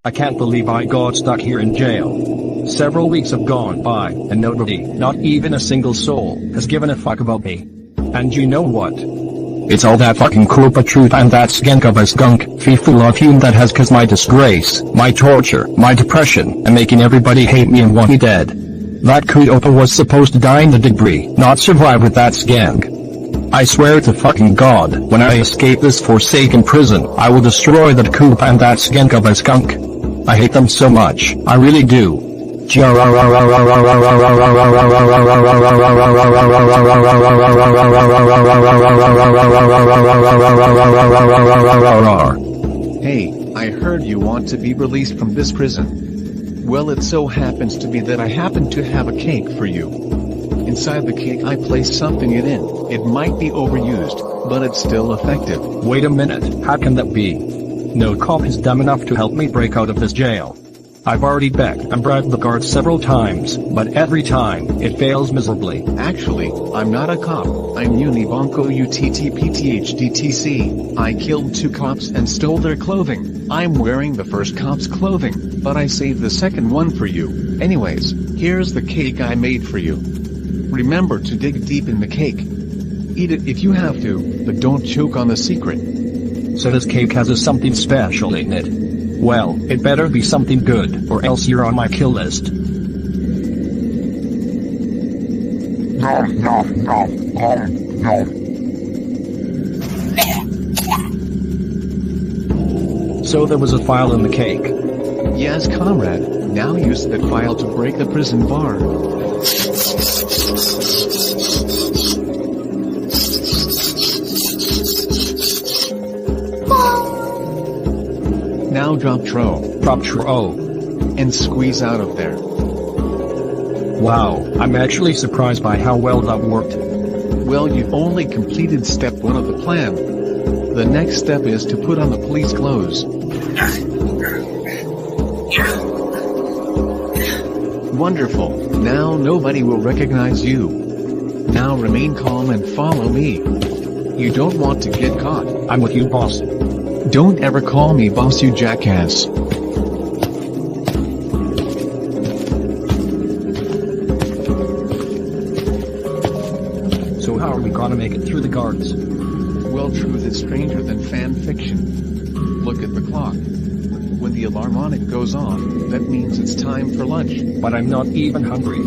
I can't believe I got stuck here in jail. Several weeks have gone by, and nobody, not even a single soul, has given a fuck about me. And you know what? It's all that fucking Koopa truth and that skank of a skunk, Fifi love fume that has caused my disgrace, my torture, my depression, and making everybody hate me and want me dead. That Koopa was supposed to die in the debris, not survive with that skank. I swear to fucking God, when I escape this forsaken prison, I will destroy that Koopa and that skank of a skunk. I hate them so much, I really do. Hey, I heard you want to be released from this prison. Well, it so happens to be that I happen to have a cake for you. Inside the cake I placed something in it. It might be overused, but it's still effective. Wait a minute, how can that be? No cop is dumb enough to help me break out of this jail. I've already begged and bribed the guards several times, but every time, it fails miserably. Actually, I'm not a cop, I'm Unibonko UTTPTHDTC. I killed 2 cops and stole their clothing. I'm wearing the first cop's clothing, but I saved the second one for you. Anyways, here's the cake I made for you. Remember to dig deep in the cake. Eat it if you have to, but don't choke on the secret. So this cake has something special in it. Well, it better be something good, or else you're on my kill list. Nom nom nom nom nom. So there was a file in the cake. Yes, comrade, now use the file to break the prison bar. Now drop tro. And squeeze out of there. Wow, I'm actually surprised by how well that worked. Well, you've only completed step 1 of the plan. The next step is to put on the police clothes. Wonderful, now nobody will recognize you. Now remain calm and follow me. You don't want to get caught. I'm with you, boss. Don't ever call me boss, you jackass. So how are we gonna make it through the guards? Well, truth is stranger than fan fiction. Look at the clock. When the alarm on it goes on, that means it's time for lunch. But I'm not even hungry.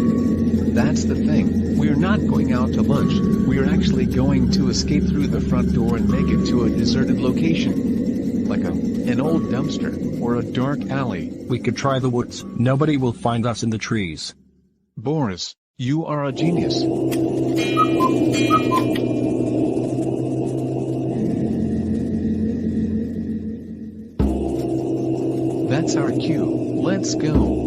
That's the thing, we're not going out to lunch, we're actually going to escape through the front door and make it to a deserted location. Like an old dumpster, or a dark alley. We could try the woods, nobody will find us in the trees. Boris, you are a genius. That's our cue, let's go.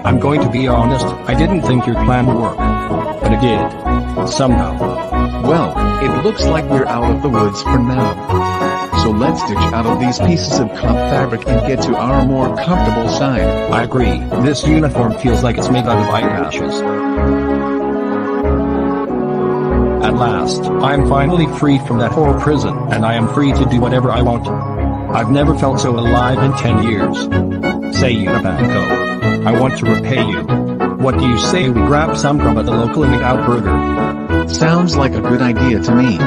I'm going to be honest, I didn't think your plan would work. But it did. Somehow. Well, it looks like we're out of the woods for now. So let's ditch out of these pieces of cloth fabric and get to our more comfortable side. I agree, this uniform feels like it's made out of eyelashes. At last, I am finally free from that horror prison, and I am free to do whatever I want. I've never felt so alive in 10 years. Say Unibanco. I want to repay you. What do you say we grab some grub at the local in-and-out burger? Sounds like a good idea to me.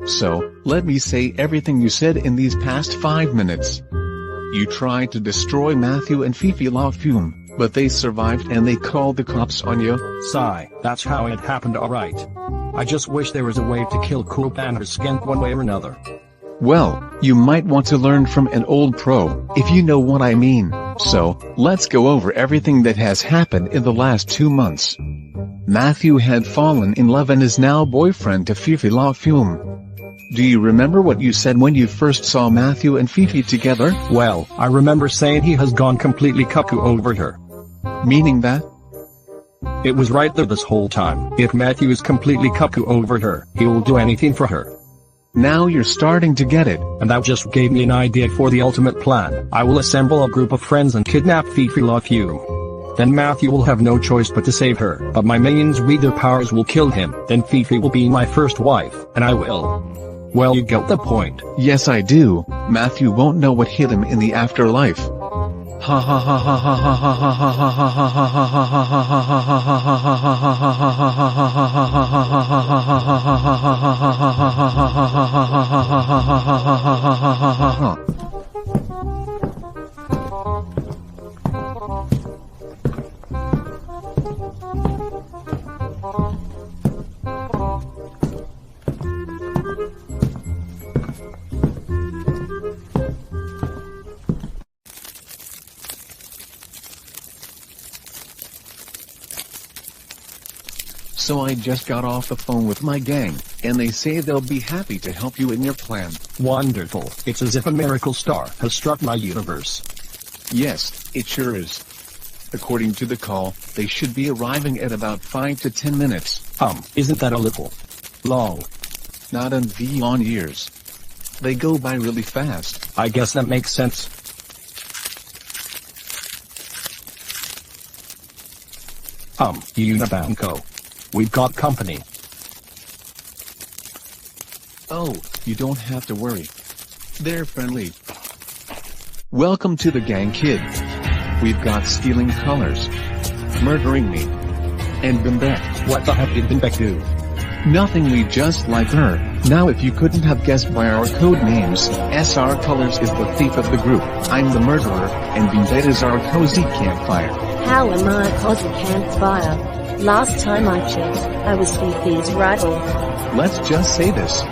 So, let me say everything you said in these past 5 minutes. You tried to destroy Matthew and Fifi La Fume, but they survived and they called the cops on you. Sigh, that's how it happened, alright. I just wish there was a way to kill Koopa and her skank one way or another. Well, you might want to learn from an old pro, if you know what I mean. So, let's go over everything that has happened in the last 2 months. Matthew had fallen in love and is now boyfriend to Fifi la fume. Do you remember what you said when you first saw Matthew and Fifi together? Well, I remember saying he has gone completely cuckoo over her. Meaning that? It was right there this whole time. If Matthew is completely cuckoo over her, he will do anything for her. Now you're starting to get it. And that just gave me an idea for the ultimate plan. I will assemble a group of friends and kidnap Fifi la fume. Then Matthew will have no choice but to save her. But my minions with their powers will kill him. Then Fifi will be my first wife, and I will. Well, you get the point. Yes, I do. Matthew won't know what hit him in the afterlife. Ha ha ha ha ha ha ha ha ha ha ha ha ha ha ha. So I just got off the phone with my gang, and they say they'll be happy to help you in your plan. Wonderful. It's as if a miracle star has struck my universe. Yes, it sure is. According to the call, they should be arriving at about 5 to 10 minutes. Isn't that a little long? Not in beyond years. They go by really fast. I guess that makes sense. Unibanco. We've got company. Oh, you don't have to worry. They're friendly. Welcome to the gang, kid. We've got stealing colors, murdering me, and Bimbek. What the heck did Bimbek do? Nothing, we just like her. Now if you couldn't have guessed by our code names, SR Colors is the thief of the group, I'm the murderer, and Bimbek is our cozy campfire. How am I a cozy campfire? Last time I checked, I was Fifi's rival. Let's just say this.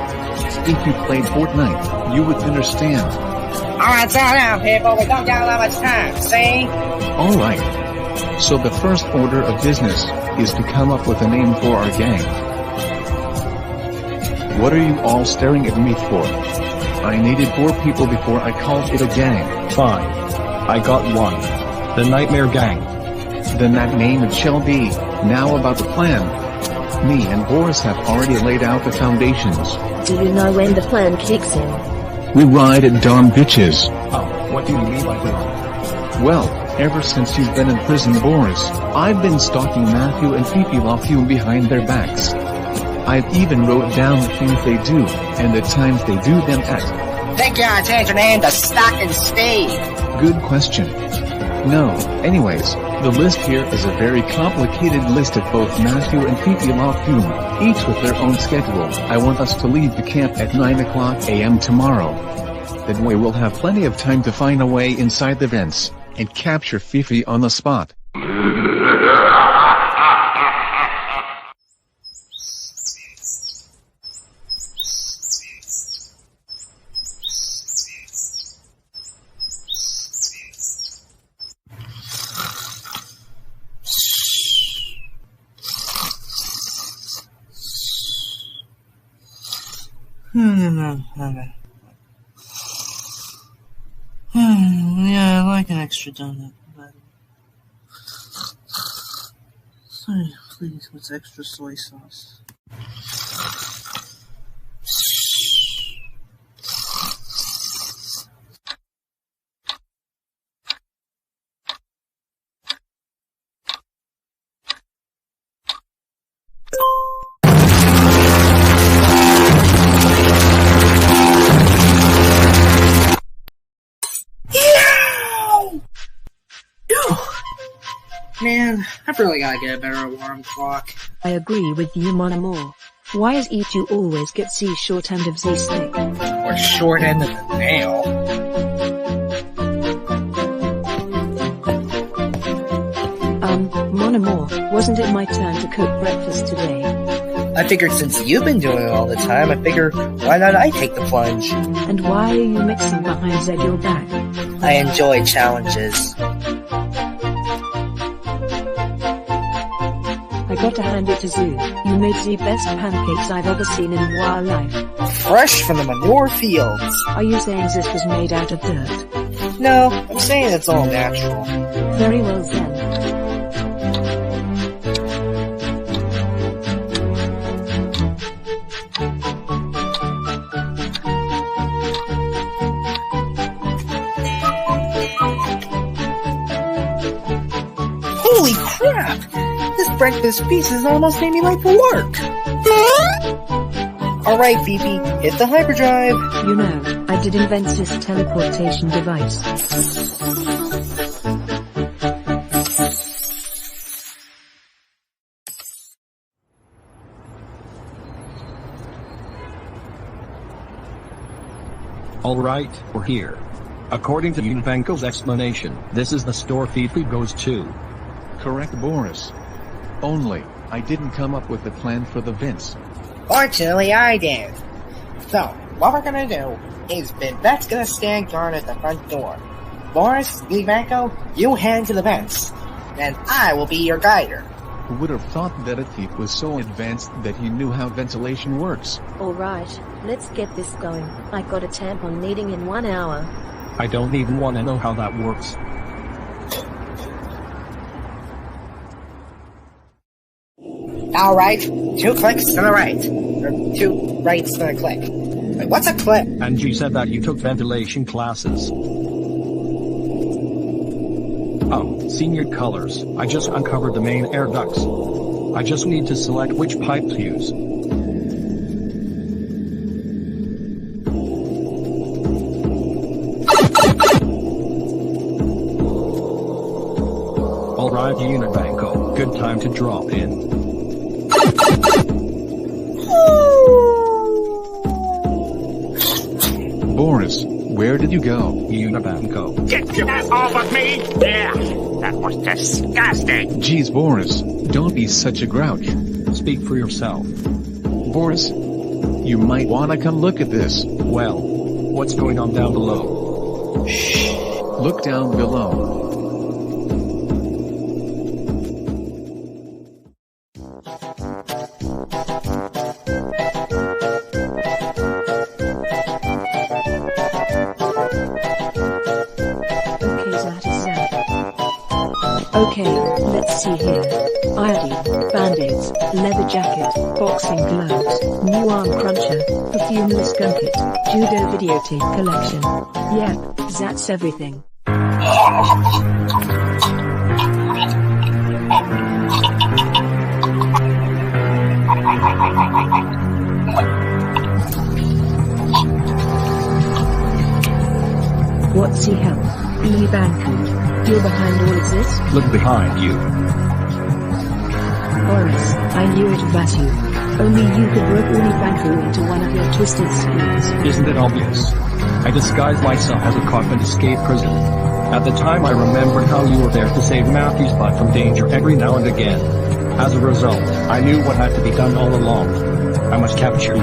If you played Fortnite, you would understand. Alright, settle down, people. We don't got a lot of time, see? Alright. So the first order of business is to come up with a name for our gang. What are you all staring at me for? I needed 4 people before I called it a gang. Fine. I got one. The Nightmare Gang. Then that name it shall be. Now about the plan. Me and Boris have already laid out the foundations. Do you know when the plan kicks in? We ride at dawn, bitches. What do you mean by that? Well, ever since you've been in prison, Boris, I've been stalking Matthew and Fifi la fume behind their backs. I've even wrote down the things they do, and the times they do them at. Think you ought to change your name to Stock and Steve. Good question. No, anyways, the list here is a very complicated list of both Matthew and Fifi la fume, each with their own schedule. I want us to leave the camp at 9 o'clock a.m. tomorrow. That way we'll have plenty of time to find a way inside the vents, and capture Fifi on the spot. Yeah, I like an extra donut, but please, with extra soy sauce. Man, I've really gotta get a better alarm clock. I agree with you, mon amour. Why is E2 always get the short end of the stick? Or short end of the nail. Mon amour, wasn't it my turn to cook breakfast today? I figured since you've been doing it all the time, I figure why not I take the plunge? And why are you mixing behind your back? I enjoy challenges. I got to hand it to Zoo. You made the best pancakes I've ever seen in wildlife. Fresh from the manure fields. Are you saying this was made out of dirt? No, I'm saying it's all natural. Very well then. Holy crap! This breakfast feast has almost made me late for work. Alright, Fifi, hit the hyperdrive. You know, I did invent this teleportation device. Alright, we're here. According to Unibanko's explanation, this is the store Fifi goes to. Correct, Boris. Only, I didn't come up with the plan for the vents. Fortunately, I did. So, what we're gonna do is Vivek's gonna stand guard at the front door. Boris, Unibanko, you head to the vents. And I will be your guider. Who would have thought that a thief was so advanced that he knew how ventilation works? Alright, let's get this going. I got a tampon meeting in 1 hour. I don't even want to know how that works. Alright, 2 clicks to the right. Or 2 rights to the click. Wait, what's a click? And you said that you took ventilation classes. Oh, senior colors. I just uncovered the main air ducts. I just need to select which pipe to use. Alright, Unibanko. Good time to drop in. Boris, where did you go? Unibanko. Get that off of me! Yeah, that was disgusting. Geez, Boris, don't be such a grouch. Speak for yourself. Boris, you might wanna come look at this. Well, what's going on down below? Shh, look down below. Okay, let's see here. Iodine, band-aids, leather jacket, boxing gloves, new arm cruncher, perfumeless gun kit, judo videotape collection. Yep, that's everything. What's he help? Banku, you're behind all of this? Look behind you. Boris, I knew it was you. Only you could rope Banku into one of your twisted schemes. Isn't it obvious? I disguised myself as a cop and escaped prison. At the time I remembered how you were there to save Matthew's butt from danger every now and again. As a result, I knew what had to be done all along. I must capture you.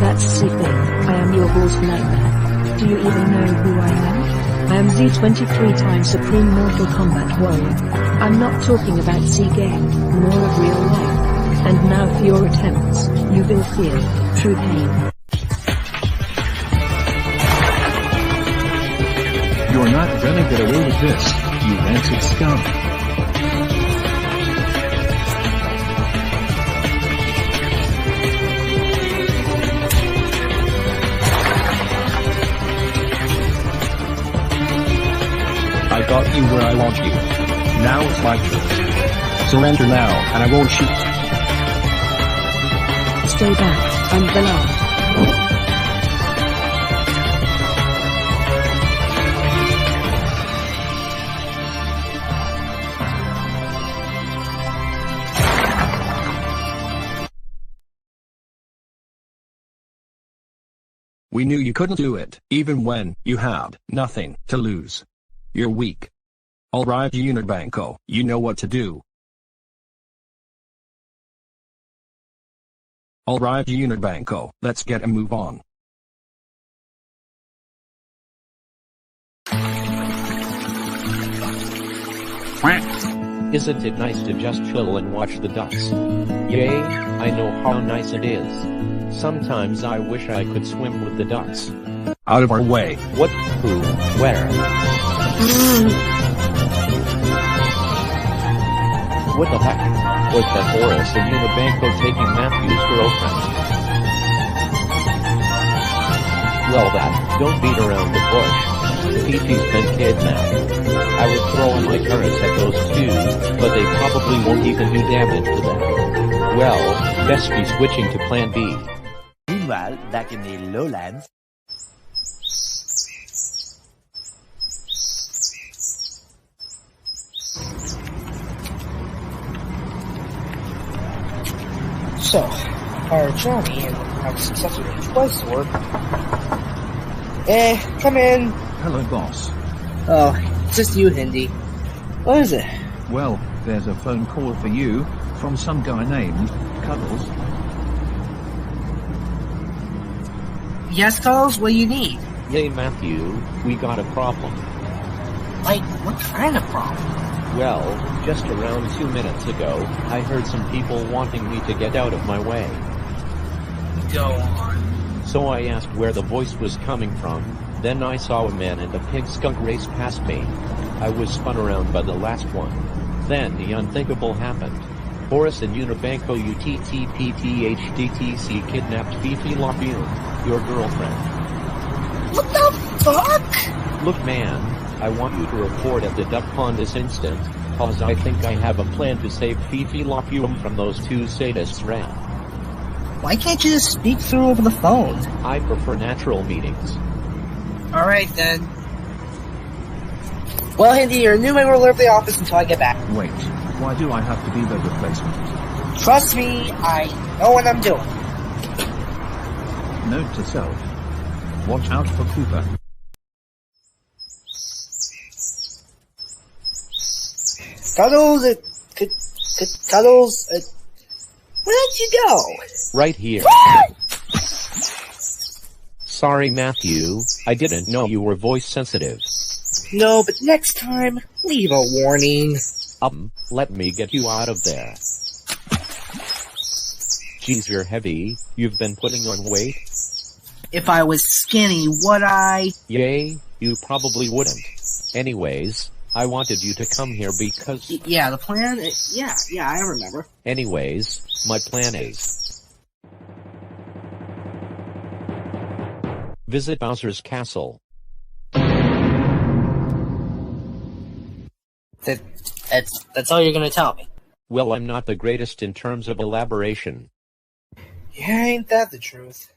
That's the thing, I am your boss nightmare. Do you even know who I am? I am the 23-time Supreme Mortal Kombat Warrior. I'm not talking about C-game, more of real life. And now for your attempts, you will feel true pain. You're not gonna get away with this, you rancid scum. I got you where I want you. Now it's my turn. Surrender now, and I won't shoot. Stay back, I'm the last. We knew you couldn't do it, even when you had nothing to lose. You're weak. Alright, Unibanko, you know what to do. Alright, Unibanko, let's get a move on. Isn't it nice to just chill and watch the ducks? Yay, I know how nice it is. Sometimes I wish I could swim with the ducks. Out of our way. What? Who? Where? What the heck? Was that Boris and Unibanco taking Matthew's girlfriend? Well don't beat around the bush. Fifi's been kidnapped. I would throw my turrets at those two, but they probably won't even do damage to them. Well, best be switching to plan B. Meanwhile, back in the lowlands. So, our journey and how successful it was to work. Come in. Hello, boss. Oh, it's just you, Hindi. What is it? Well, there's a phone call for you from some guy named Cuddles. Yes, Cuddles, what do you need? Yay, Matthew, we got a problem. Like, what kind of problem? Well, just around 2 minutes ago, I heard some people wanting me to get out of my way. Go on. So I asked where the voice was coming from, then I saw a man and a pig skunk race past me. I was spun around by the last one. Then the unthinkable happened. Boris and Unibanco UTTPTHDTC kidnapped Fifi La Fume, your girlfriend. What the fuck? Look man, I want you to report at the duck pond this instant, cause I think I have a plan to save Fifi La Fume from those two sadists' wrath. Why can't you just speak through over the phone? I prefer natural meetings. Alright then. Well, Hindi, your new member will leave the office until I get back. Wait, why do I have to be the replacement? Trust me, I know what I'm doing. Note to self. Watch out for Cooper. Cuddles, Cuddles, where'd you go? Right here. Sorry Matthew, I didn't know you were voice sensitive. No, but next time, leave a warning. Let me get you out of there. Geez, you're heavy, you've been putting on weight? If I was skinny, would I? Yay, you probably wouldn't. Anyways, I wanted you to come here because... Yeah, the plan? Yeah, I remember. Anyways, my plan is... Visit Bowser's castle. That's all you're gonna tell me? Well, I'm not the greatest in terms of elaboration. Yeah, ain't that the truth?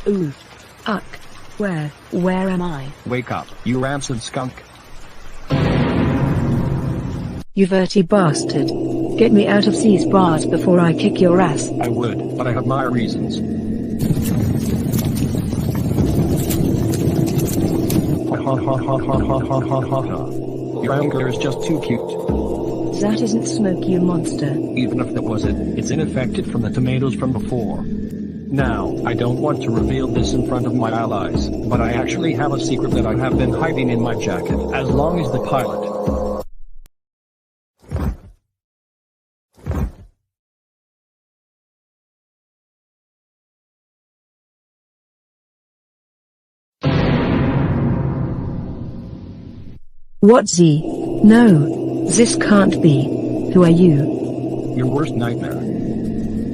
Ooh. Uck. Where am I? Wake up, you rancid skunk. You dirty bastard. Get me out of these bars before I kick your ass. I would, but I have my reasons. Your anger is just too cute. That isn't smoke, you monster. Even if that was it, it's infected from the tomatoes from before. Now, I don't want to reveal this in front of my allies, but I actually have a secret that I have been hiding in my jacket, as long as the pilot. What the? No, this can't be. Who are you? Your worst nightmare.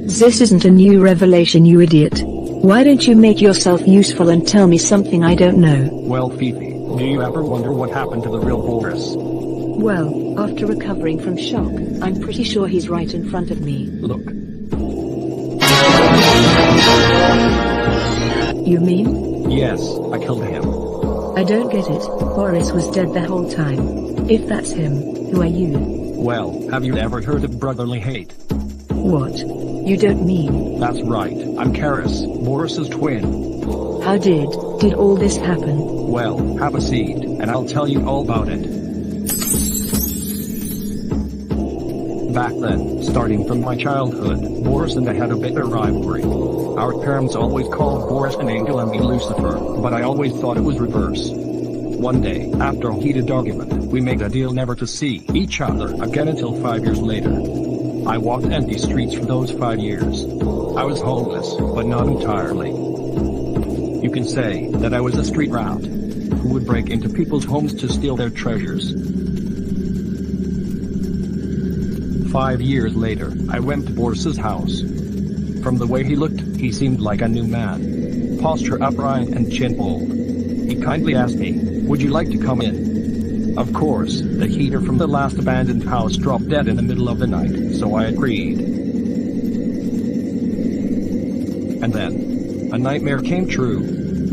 This isn't a new revelation, you idiot. Why don't you make yourself useful and tell me something I don't know? Well, Fifi, do you ever wonder what happened to the real Boris? Well, after recovering from shock, I'm pretty sure he's right in front of me. Look. You mean? Yes, I killed him. I don't get it. Boris was dead the whole time. If that's him, who are you? Well, have you ever heard of brotherly hate? What? You don't mean? That's right, I'm Coris, Boris's twin. How did all this happen? Well, have a seat, and I'll tell you all about it. Back then, starting from my childhood, Boris and I had a bitter rivalry. Our parents always called Boris an angel and me Lucifer, but I always thought it was reverse. One day, after a heated argument, we made a deal never to see each other again until 5 years later. I walked empty streets for those 5 years. I was homeless, but not entirely. You can say that I was a street rat who would break into people's homes to steal their treasures. 5 years later, I went to Boris's house. From the way he looked, he seemed like a new man. Posture upright and chin bold. He kindly asked me, "Would you like to come in?" Of course, the heater from the last abandoned house dropped dead in the middle of the night, so I agreed. And then, a nightmare came true.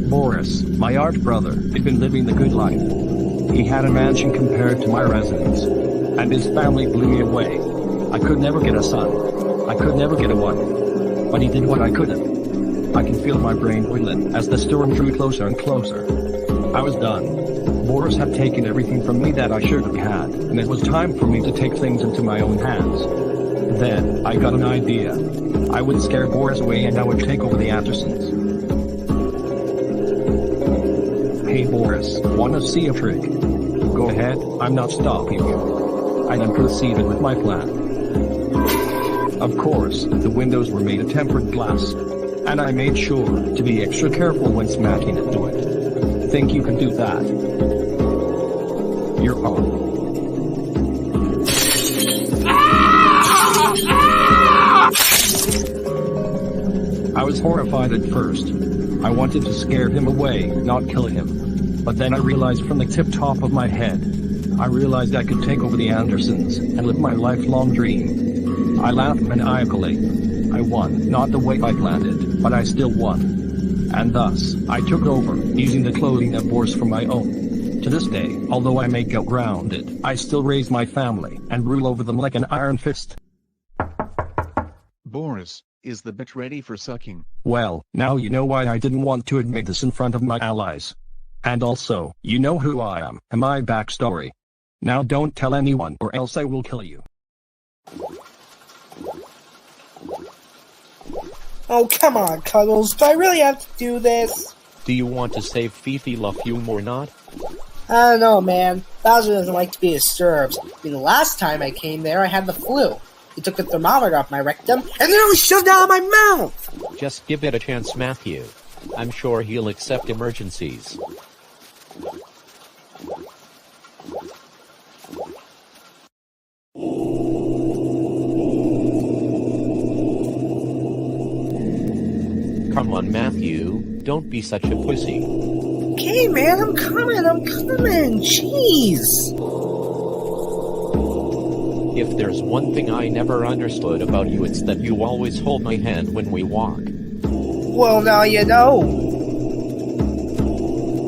Boris, my art brother, had been living the good life. He had a mansion compared to my residence, and his family blew me away. I could never get a son. I could never get a wife. But he did what I couldn't. I can feel my brain whittling as the storm drew closer and closer. I was done. Boris had taken everything from me that I should have had, and it was time for me to take things into my own hands. Then, I got an idea. I would scare Boris away and I would take over the Andersons. Hey Boris, wanna see a trick? Go ahead, I'm not stopping you. I then proceeded with my plan. Of course, the windows were made of tempered glass, and I made sure to be extra careful when smacking into it. Think you can do that? You're on. I was horrified at first. I wanted to scare him away, not kill him. But then I realized from the tip-top of my head, I realized I could take over the Andersons and live my lifelong dream. I laughed maniacally. I won, not the way I planned it, but I still won. And thus, I took over, using the clothing of Boris for my own. To this day, although I may go grounded, I still raise my family, and rule over them like an iron fist. Boris, is the bitch ready for sucking? Well, now you know why I didn't want to admit this in front of my allies. And also, you know who I am, and my backstory. Now don't tell anyone or else I will kill you. Oh, come on, Cuddles. Do I really have to do this? Do you want to save Fifi La Fume or not? I don't know, man. Bowser doesn't like to be disturbed. The last time I came there, I had the flu. He took the thermometer off my rectum and nearly shoved it out of my mouth! Just give it a chance, Matthew. I'm sure he'll accept emergencies. Come on, Matthew. Don't be such a pussy. Okay, man, I'm coming. Jeez. If there's one thing I never understood about you, it's that you always hold my hand when we walk. Well, now you know.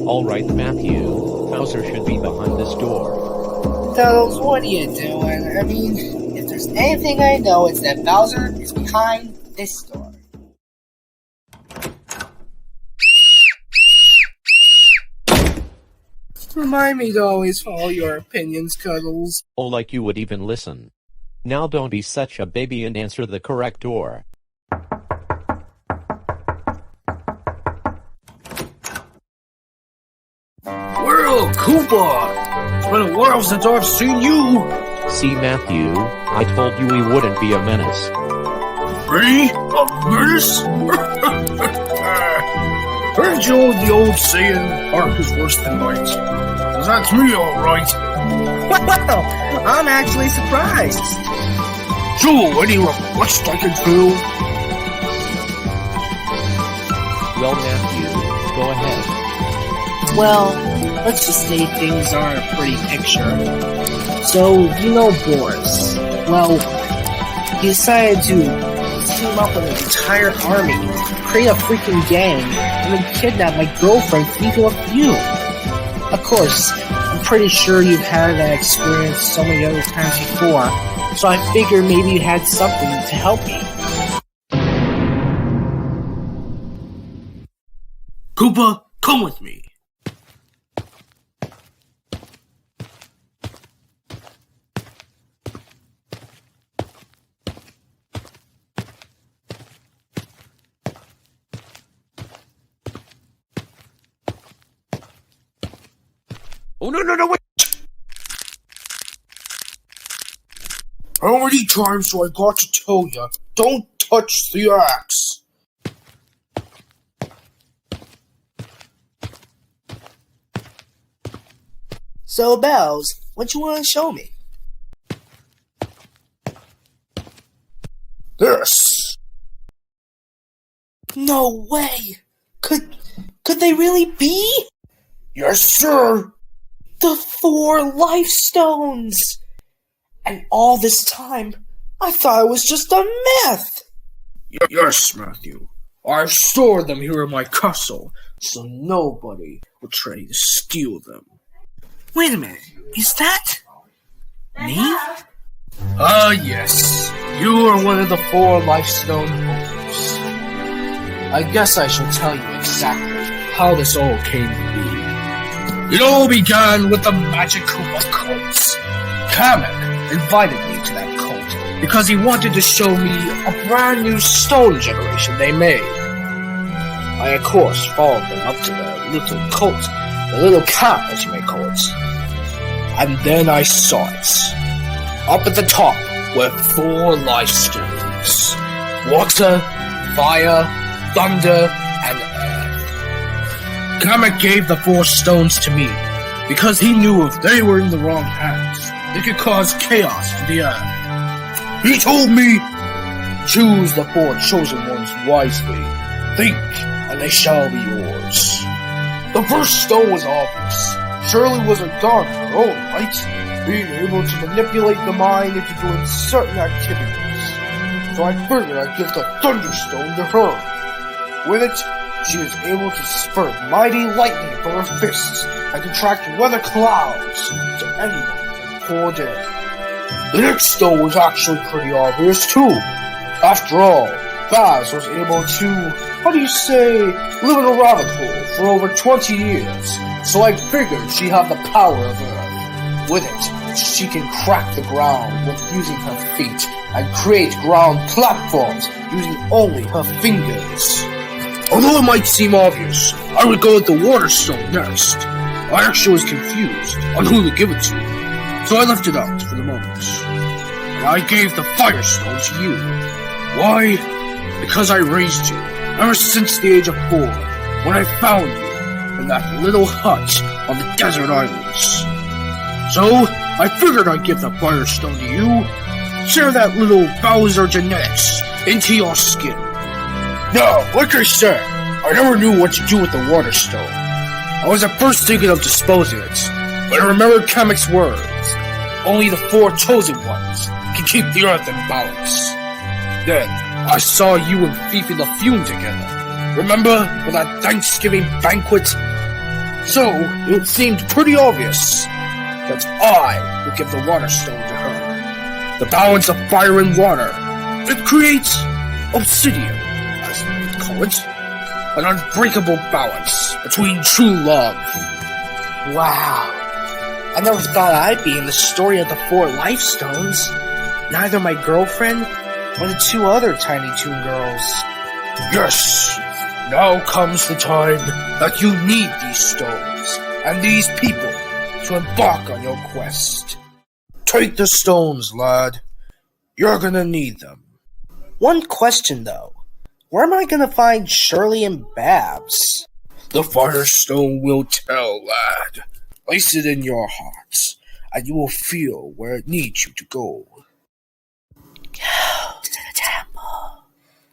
Alright, Matthew. Bowser should be behind this door. Cuddles, what are you doing? I mean, if there's anything I know, it's that Bowser is behind this door. Remind me to always follow your opinions, Cuddles. Oh, like you would even listen. Now don't be such a baby and answer the correct door. Well, Koopa! It's been a while since I've seen you! See, Matthew, I told you we wouldn't be a menace. Me? A menace? Heard you know the old saying, dark is worse than light. 'Cause that's me, alright. Wow, I'm actually surprised. So, any request I can do? Well, Matthew, go ahead. Well, let's just say things are a pretty picture. So, you know Boris. Well, he decided to team up with an entire army, create a freaking gang, and then kidnap my girlfriend, Fifi La Fume. Of course, I'm pretty sure you've had that experience so many other times before, so I figured maybe you had something to help me. Koopa, come with me. Oh, no, wait! How many times do I got to tell ya, don't touch the axe? So, Bells, what you want to show me? This. No way! Could they really be? Yes, sir! The 4 life stones! And all this time, I thought it was just a myth! Yes, Matthew. I stored them here in my castle, so nobody will try to steal them. Wait a minute, is that me? Ah, yes. You are one of the 4 lifestone holders. I guess I shall tell you exactly how this all came to be. It all began with the magic of cults. Kamek invited me to that cult because he wanted to show me a brand new stone generation they made. I, of course, followed them up to the little cult, the little camp, as you may call it. And then I saw it. Up at the top were 4 life stones. Water, fire, thunder, and earth. Kamek gave the 4 stones to me, because he knew if they were in the wrong hands, they could cause chaos to the earth. He told me, choose the 4 chosen ones wisely. Think, and they shall be yours. The first stone was obvious. Shirley was a god in her own right, being able to manipulate the mind into doing certain activities. So I figured I'd give the Thunderstone to her. With it, she was able to spurt mighty lightning from her fists and contract weather clouds to anyone from 4 dead. The next stone was actually pretty obvious too. After all, Baz was able to, live in a rabbit hole for over 20 years, so I figured she had the power of Earth. With it, she can crack the ground with using her feet and create ground platforms using only her fingers. Although it might seem obvious, I would go with the water stone next. I actually was confused on who to give it to, so I left it out for the moment. And I gave the fire stone to you. Why? Because I raised you ever since the age of 4, when I found you in that little hut on the desert islands. So, I figured I'd give the fire stone to you, share that little Bowser genetics into your skin. Now, like I said, I never knew what to do with the water stone. I was at first thinking of disposing it, but I remembered Kamek's words. Only the 4 chosen ones can keep the earth in balance. Then, I saw you and Fifi the Fume together. Remember, for that Thanksgiving banquet? So, it seemed pretty obvious that I would give the water stone to her. The balance of fire and water. It creates obsidian, as we would call it. An unbreakable balance between true love. Wow. I never thought I'd be in the story of the 4 life stones. Neither my girlfriend or the 2 other Tiny Toon girls. Yes, now comes the time that you need these stones and these people to embark on your quest. Take the stones, lad. You're gonna need them. One question though. Where am I gonna find Shirley and Babs? The Firestone will tell, lad. Place it in your hearts, and you will feel where it needs you to go. Go to the temple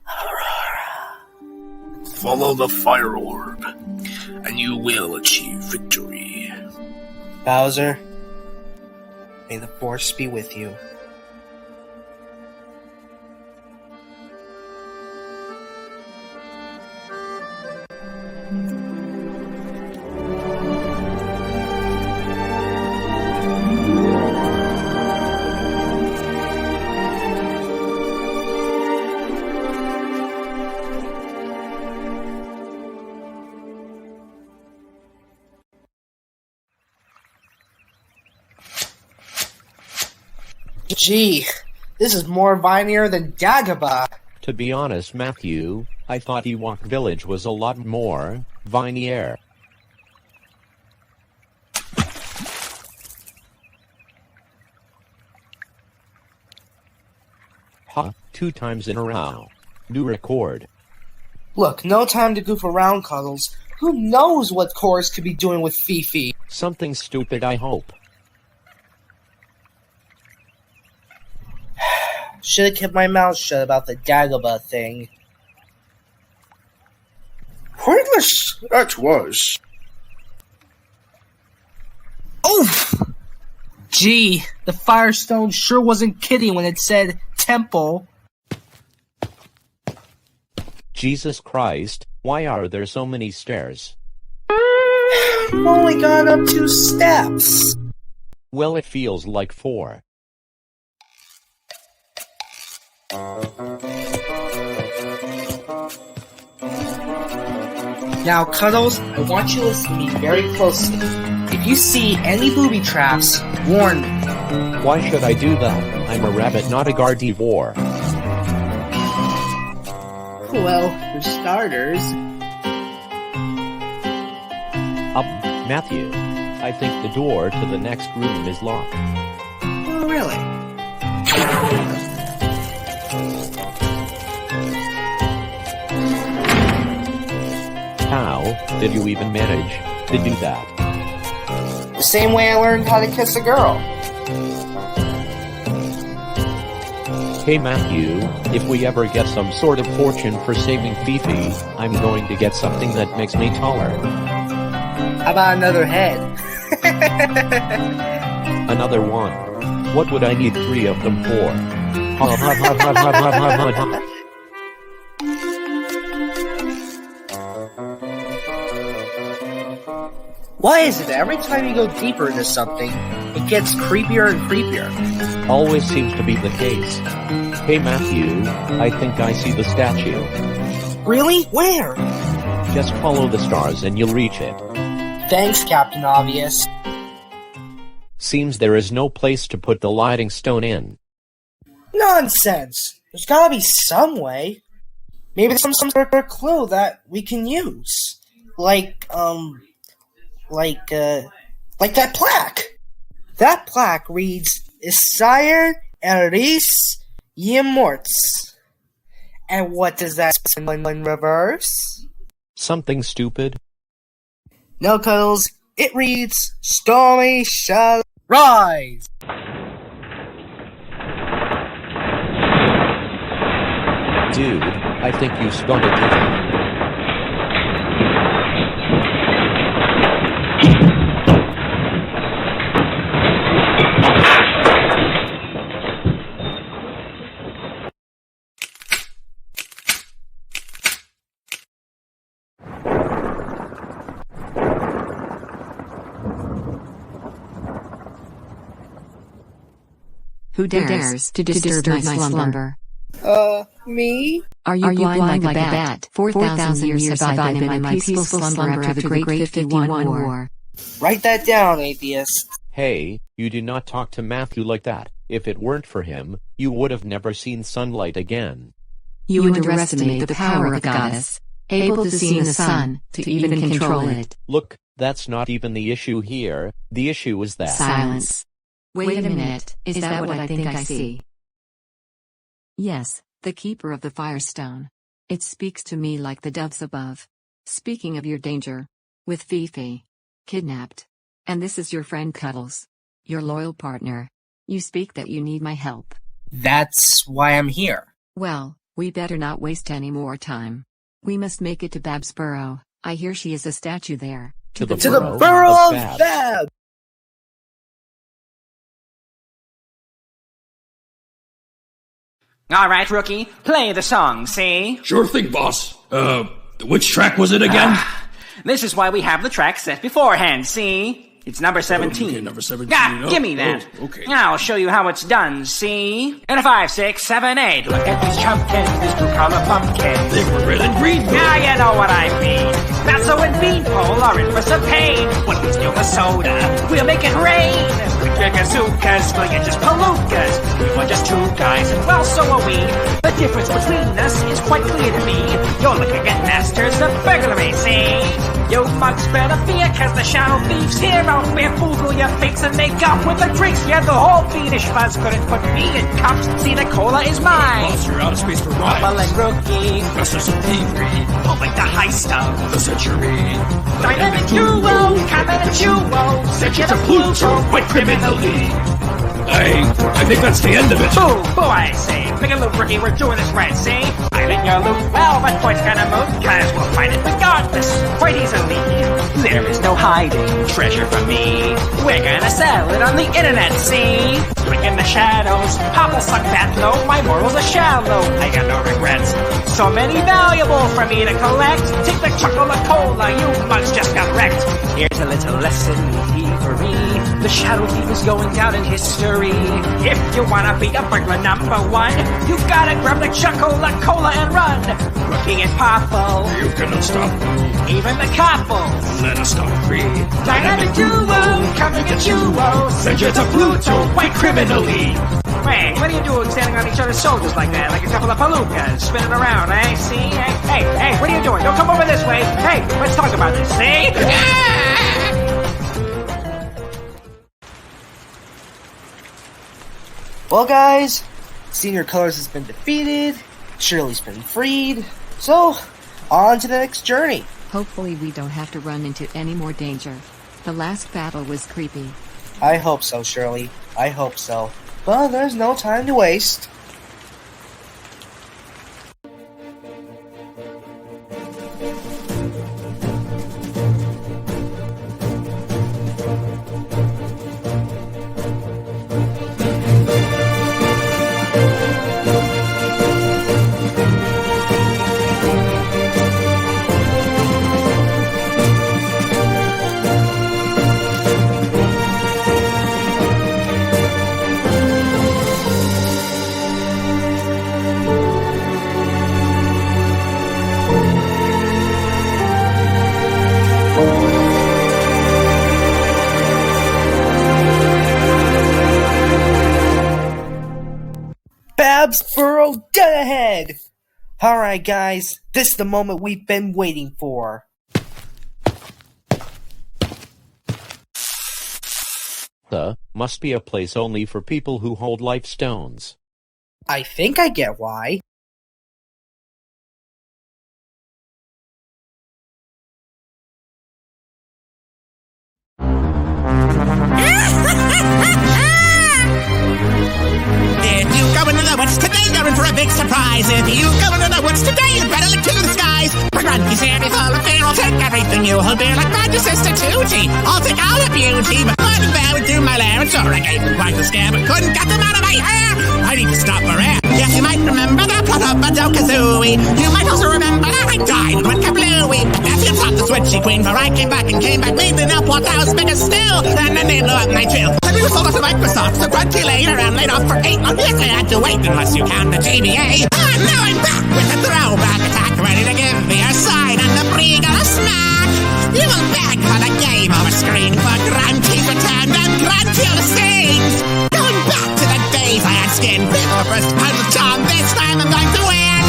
of Aurora. Follow the fire orb, and you will achieve victory. Bowser, may the Force be with you. Gee, this is more vinier than Dagobah. To be honest, Matthew, I thought Ewok Village was a lot more vinier. Ha, 2 times in a row. New record. Look, no time to goof around, Cuddles. Who knows what Coris could be doing with Fifi? Something stupid, I hope. Should have kept my mouth shut about the Dagobah thing. Pointless that was. Oof! Gee, the Firestone sure wasn't kidding when it said temple. Jesus Christ, why are there so many stairs? I've only gone up 2 steps. Well, it feels like 4. Now, Cuddles, I want you to listen to me very closely. If you see any booby traps, warn me. Why should I do that? I'm a rabbit, not a gardevoir. Well, for starters... Matthew. I think the door to the next room is locked. Oh, really? How did you even manage to do that? The same way I learned how to kiss a girl. Hey Matthew, if we ever get some sort of fortune for saving Fifi, I'm going to get something that makes me taller. How about another head? Another one. What would I need 3 of them for? Why is it that every time you go deeper into something, it gets creepier and creepier? Always seems to be the case. Hey Matthew, I think I see the statue. Really? Where? Just follow the stars and you'll reach it. Thanks, Captain Obvious. Seems there is no place to put the lighting stone in. Nonsense! There's gotta be some way. Maybe there's some sort of clue that we can use. Like that plaque! That plaque reads, Isire Eris Yemorts. And what does that spell in reverse? Something stupid? No, Cuddles. It reads, Stormy shall rise! Dude, I think you spelled it different. Who dares to disturb my slumber? Me? Are you blind like a bat? 4,000 years have I been in my peaceful slumber after the Great 51 War. Write that down, atheist. Hey, you do not talk to Matthew like that. If it weren't for him, you would have never seen sunlight again. You underestimate the power of the goddess, able to see in the sun, to even control it. Look, that's not even the issue here. The issue is that... Silence. Wait a minute, is that what I think I see? Yes, the keeper of the Firestone. It speaks to me like the doves above. Speaking of your danger. With Fifi. Kidnapped. And this is your friend Cuddles. Your loyal partner. You speak that you need my help. That's why I'm here. Well, we better not waste any more time. We must make it to Bab's burrow. I hear she is a statue there. To the burrow of Bab! Alright, rookie, play the song, see? Sure thing, boss. Which track was it again? This is why we have the track set beforehand, see? It's number 17. Okay, number 17. Gimme that. Oh, okay. I'll show you how it's done, see? In a 5, 6, 7, 8. Look at these chumpkins, these blue-collar pumpkins. They were red and green. Now you know what I mean. Matzo and Beanpole are in for some pain. When we steal the soda, we'll make it rain. We drink azookas, well you're just palookas. We were just 2 guys, and well, so are we. The difference between us is quite clear to me. You're looking at masters of burglary, see? You mugs better fear, cause the shadow thieves here out there fool your face and make up with the drinks. Yeah, the whole fiendish fuzz couldn't put me in cuffs. See, the cola is mine. Boss, you're out of space for rhymes. Bubble and rookie. Customers and thievery. Pulling the high stuff. The century. Dynamic duo, coming at you, sent you to Pluto, quite criminally. I think that's the end of it. Boo, boo, I say. Pick a loot, rookie, we're doing this right, see? I think your loot, well, but points kinda moot, cause we'll find it regardless, quite easily. There is no hiding treasure from me. We're gonna sell it on the internet, see? Drink in the shadows, Papa suck that low, my morals are shallow, I got no regrets. So many valuable for me to collect. Take the chocolate cola, you mugs just got wrecked. Here's a little lesson in thievery. The shadow thief is going down in history. If you wanna be a burglar number one, you gotta grab the chocolate cola and run. Rookie and Popple, You cannot stop me. even the couples. Let us stop free. Dynamic duo, coming at you, Send you to Pluto, quite criminally. Hey, what are you doing standing on each other's shoulders like that? Like a couple of palookas spinning around, eh? See? Hey, what are you doing? Don't come over this way. Hey, let's talk about this, see? Well, guys, Senior Colors has been defeated, Shirley's been freed, so on to the next journey. Hopefully we don't have to run into any more danger. The last battle was creepy. I hope so, Shirley. I hope so. But there's no time to waste. Babsboro dead ahead! Alright guys, this is the moment we've been waiting for. The must be a place only for people who hold life stones. I think I get why. If you go into the woods today, you're in for a big surprise. If you go into the woods today, you better look to the skies. For Grunty's here, be full of fear. I'll take everything you hold dear, like my sister Tootie. I'll take all the beauty, but what if I would do my lair? And sure, I gave them quite a scare, but couldn't get them out of my hair. I need to stop for air. Yes, you might remember the plot of Banjo-Kazooie. You might also remember that I died with Kablooey. Yes, you thought the switchy queen, for I came back, leading up what I was bigger still. And then they blew up my drill. And we were sold out to Microsoft, so Grunty laid around, laid off for 8 months. Yes, I had to wait unless you count the GBA. And now I'm back with a throwback attack, ready to give me a sign and the Breagle a smack. You will beg for the game over screen, but Grunty's returned and Grunty on the scenes. Going back to the days I had skin, before first pound of charm, this time I'm going to win.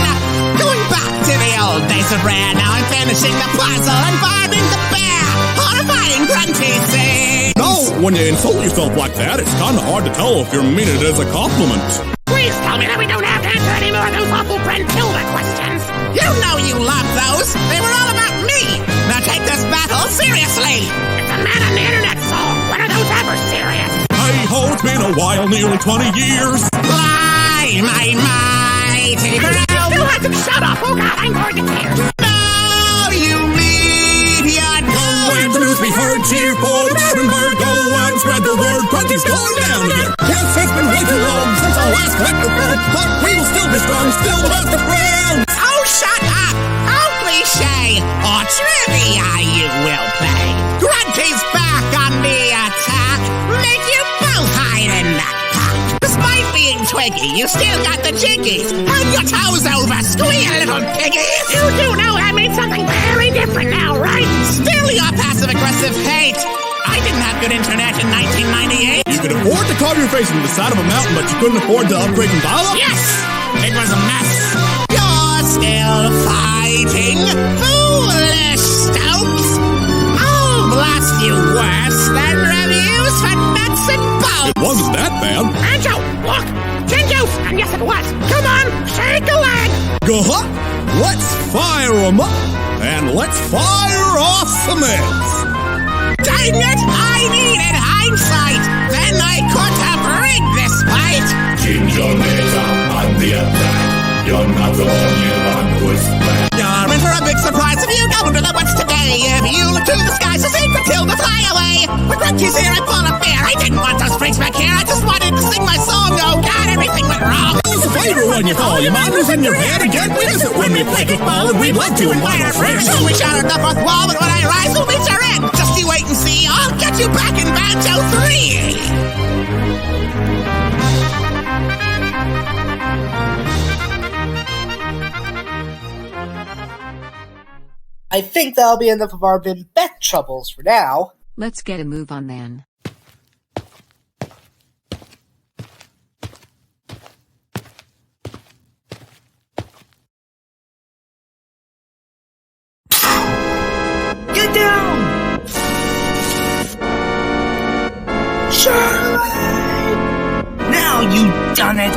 Going back to the old days of rare, now I'm finishing the puzzle and finding the bear. Horrifying Grunty scenes. No, when you insult yourself like that, it's kinda hard to tell if you mean it as a compliment. Please tell me that we don't have to answer any more of those awful Brentilda questions. You know you loved those. They were all about me. Now take this battle seriously. It's a man on the internet song. When are those ever serious? Hey ho, it's been a while, nearly 20 years. Fly, my mighty crown. You have to shut up. Oh God, I'm going to tears. Now you meteor Let the news be heard, cheer for the Battenberg, go and spread the word. Grunty's going down here. Yes, it's been way too long since our last collective battle, but we will still be strong, still the best of friends. Oh, shut up! How cliche or trivia you will play. Grunty's back on the attack. Make you both hide in that pack. Despite being twiggy, you still got the jiggies. Turn your toes over, squeal, little piggies. You do know that means something very different now, right? Still your passive-aggressive hate. I didn't have good internet in 1998. You could afford to carve your face into the side of a mountain, but you couldn't afford to upgrade and dial-up? Yes! It was a mess. You're still fighting, foolish Stokes. It wasn't that bad. Anjo, look! Gin juice! And yes, it was! Come on, shake a leg! Go-huh! Let's fire 'em up, and let's fire off some eggs. Dang it! I needed hindsight! Then I could have rigged this fight! Ginger is on the attack. You're not the only one who's bad. You're in for a big surprise if you go into the woods today. If you look to the skies, a secret till to fly away. With Ricky's here, I pull up there. I didn't want those freaks back here. I just wanted to sing my song. Oh God, everything went wrong. It's a favor when you fall. Your mind is in your head again. We visit when we play kickball, and we'd love to invite our friends. So we shot at the fourth wall, but when I rise, we'll meet your end. Just you wait and see. I'll get you back in Banjo 3. I think that'll be enough of our Bim Bet troubles for now. Let's get a move on then. Get down! Shirley! Now you done it!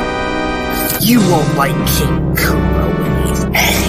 You won't like King Koopa when he's angry.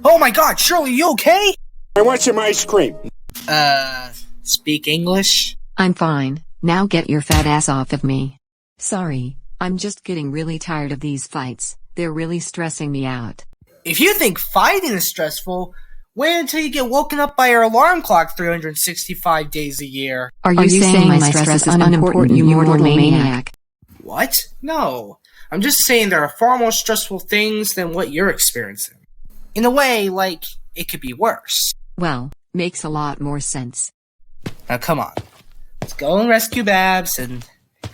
Oh my god, Shirley, you okay? I want some ice cream. Speak English? I'm fine. Now get your fat ass off of me. Sorry, I'm just getting really tired of these fights. They're really stressing me out. If you think fighting is stressful, wait until you get woken up by your alarm clock 365 days a year. Are you saying my stress is unimportant, you mortal maniac? What? No. I'm just saying there are far more stressful things than what you're experiencing. In a way, like, it could be worse. Well, makes a lot more sense. Now come on. Let's go and rescue Babs, and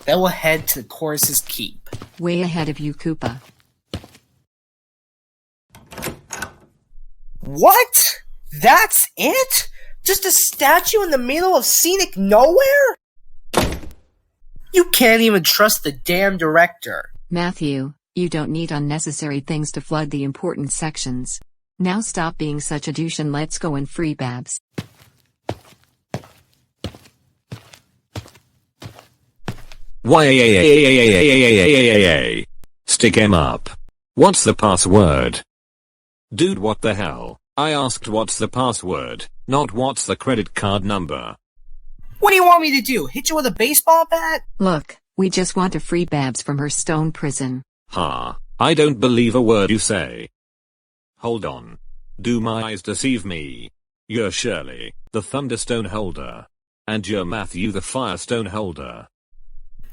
then we'll head to Coris's keep. Way ahead of you, Koopa. What? That's it? Just a statue in the middle of scenic nowhere? You can't even trust the damn director. Matthew, you don't need unnecessary things to flood the important sections. Now stop being such a douche and let's go and free Babs. Stick him up. What's the password? Dude, what the hell? I asked what's the password, not what's the credit card number. What do you want me to do? Hit you with a baseball bat? Look, we just want to free Babs from her stone prison. Ha, I don't believe a word you say. Hold on. Do my eyes deceive me? You're Shirley, the Thunderstone holder. And you're Matthew, the Firestone holder.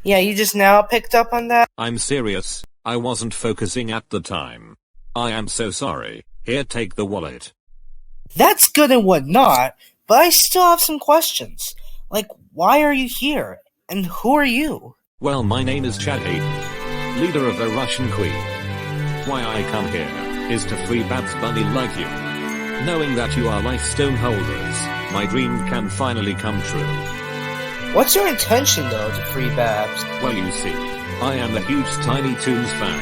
Yeah, you just now picked up on that? I'm serious, I wasn't focusing at the time. I am so sorry. Here, take the wallet. That's good and whatnot, but I still have some questions. Like, why are you here? And who are you? Well, my name is Chad Hayden, leader of the Russian Queen. Why I come here is to free Babs Bunny like you. Knowing that you are Lifestone holders, my dream can finally come true. What's your intention, though, to free Babs? Well, you see, I am a huge Tiny Toons fan.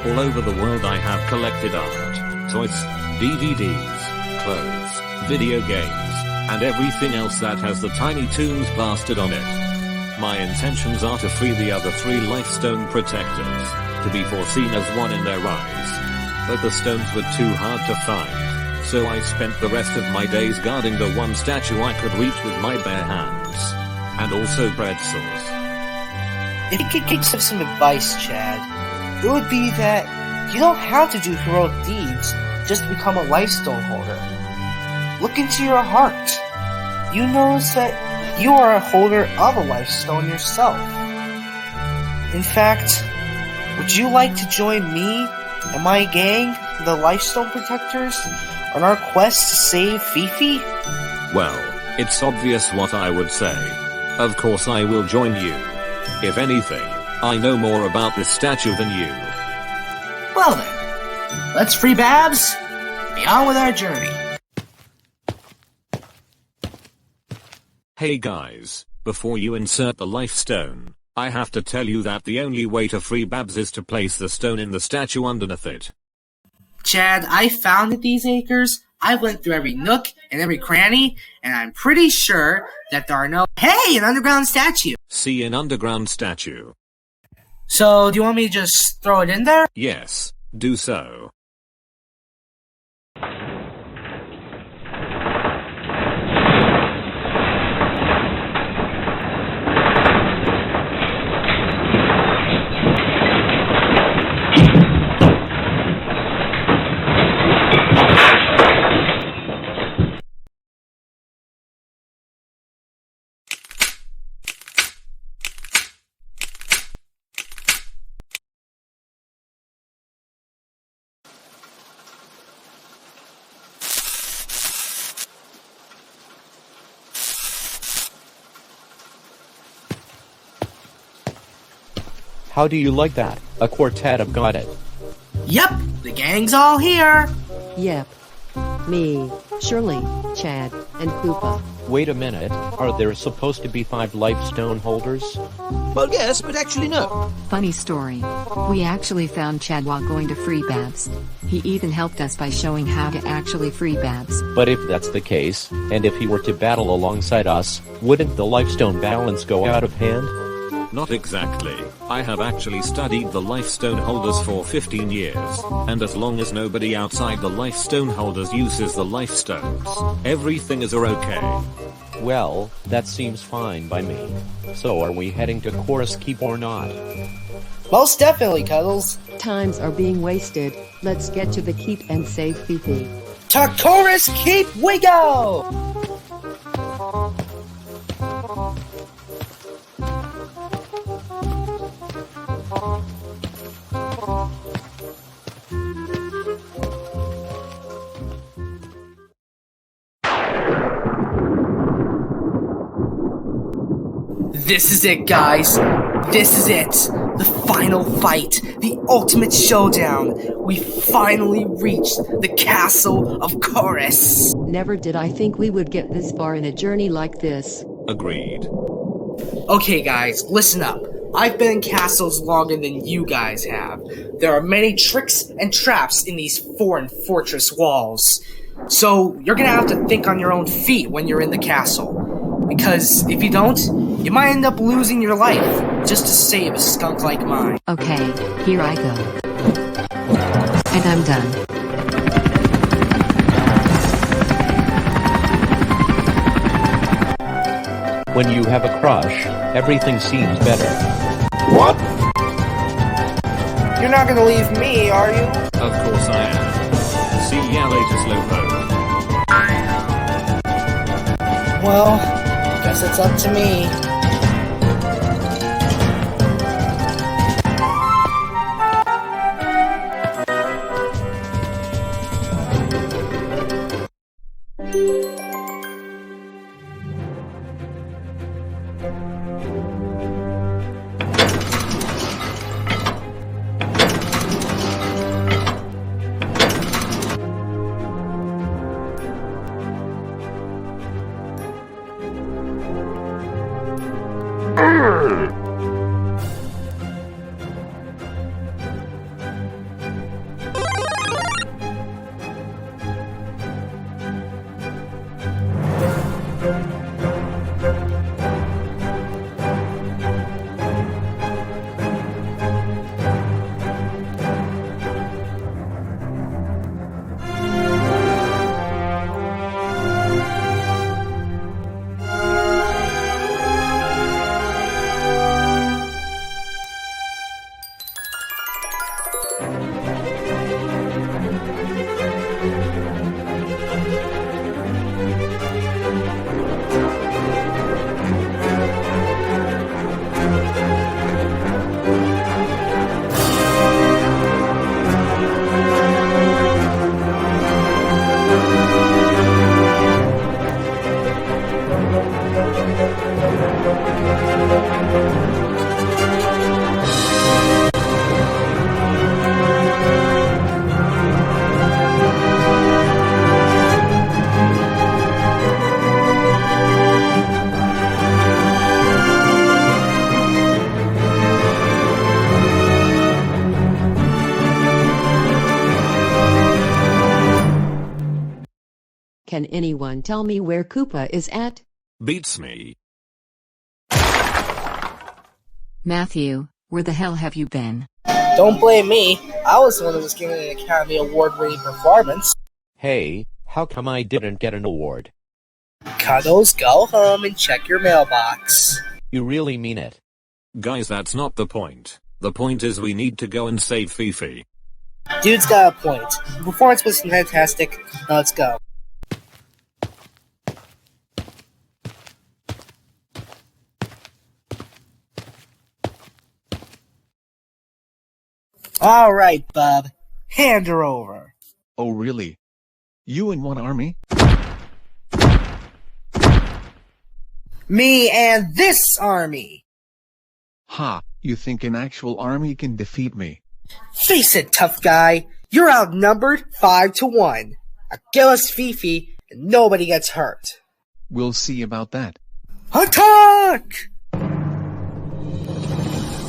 All over the world I have collected art, toys, DVDs, clothes, video games, and everything else that has the Tiny Toons bastard on it. My intentions are to free the other 3 Lifestone protectors, to be foreseen as one in their eyes. But the stones were too hard to find, so I spent the rest of my days guarding the one statue I could reach with my bare hands. And also bread sauce. If you could give some advice, Chad, it would be that you don't have to do heroic deeds just to become a Lifestone holder. Look into your heart. You notice that you are a holder of a Lifestone yourself. In fact, would you like to join me and my gang, the Lifestone Protectors, on our quest to save Fifi? Well, it's obvious what I would say. Of course I will join you. If anything, I know more about this statue than you. Well then, let's free Babs, be on with our journey. Hey guys, before you insert the life stone, I have to tell you that the only way to free Babs is to place the stone in the statue underneath it. Chad, I founded these acres. I went through every nook and every cranny, and I'm pretty sure that there are no— Hey, an underground statue! See an underground statue. So, do you want me to just throw it in there? Yes, do so. How do you like that? A quartet of got it. Yep, the gang's all here. Yep. Me, Shirley, Chad, and Koopa. Wait a minute, are there supposed to be 5 life stone holders? Well, yes, but actually no. Funny story. We actually found Chad while going to free Babs. He even helped us by showing how to actually free Babs. But if that's the case, and if he were to battle alongside us, wouldn't the lifestone balance go out of hand? Not exactly. I have actually studied the life stone holders for 15 years, and as long as nobody outside the life stone holders uses the life stones, everything is okay. Well, that seems fine by me. So are we heading to Coris Keep or not? Most definitely, Cuddles. Times are being wasted. Let's get to the keep and save Fifi. To Coris Keep we go! This is it, guys. This is it. The final fight. The ultimate showdown. We finally reached the Castle of Coris. Never did I think we would get this far in a journey like this. Agreed. Okay, guys, listen up. I've been in castles longer than you guys have. There are many tricks and traps in these foreign fortress walls. So, you're gonna have to think on your own feet when you're in the castle. Because if you don't, you might end up losing your life just to save a skunk like mine. Okay, here I go. And I'm done. When you have a crush, everything seems better. What? You're not gonna leave me, are you? Of course I am. See ya later, Slowpoke. Well, guess it's up to me. Can anyone tell me where Koopa is at? Beats me. Matthew, where the hell have you been? Don't blame me. I was the one who was given an Academy Award-winning performance. Hey, how come I didn't get an award? Cuddles, go home and check your mailbox. You really mean it? Guys, that's not the point. The point is we need to go and save Fifi. Dude's got a point. The performance was fantastic. Now let's go. Alright, bub. Hand her over. Oh really? You in one army? Me and this army! Ha, you think an actual army can defeat me? Face it, tough guy. You're outnumbered 5-1. Now give us Fifi, and nobody gets hurt. We'll see about that. Attack!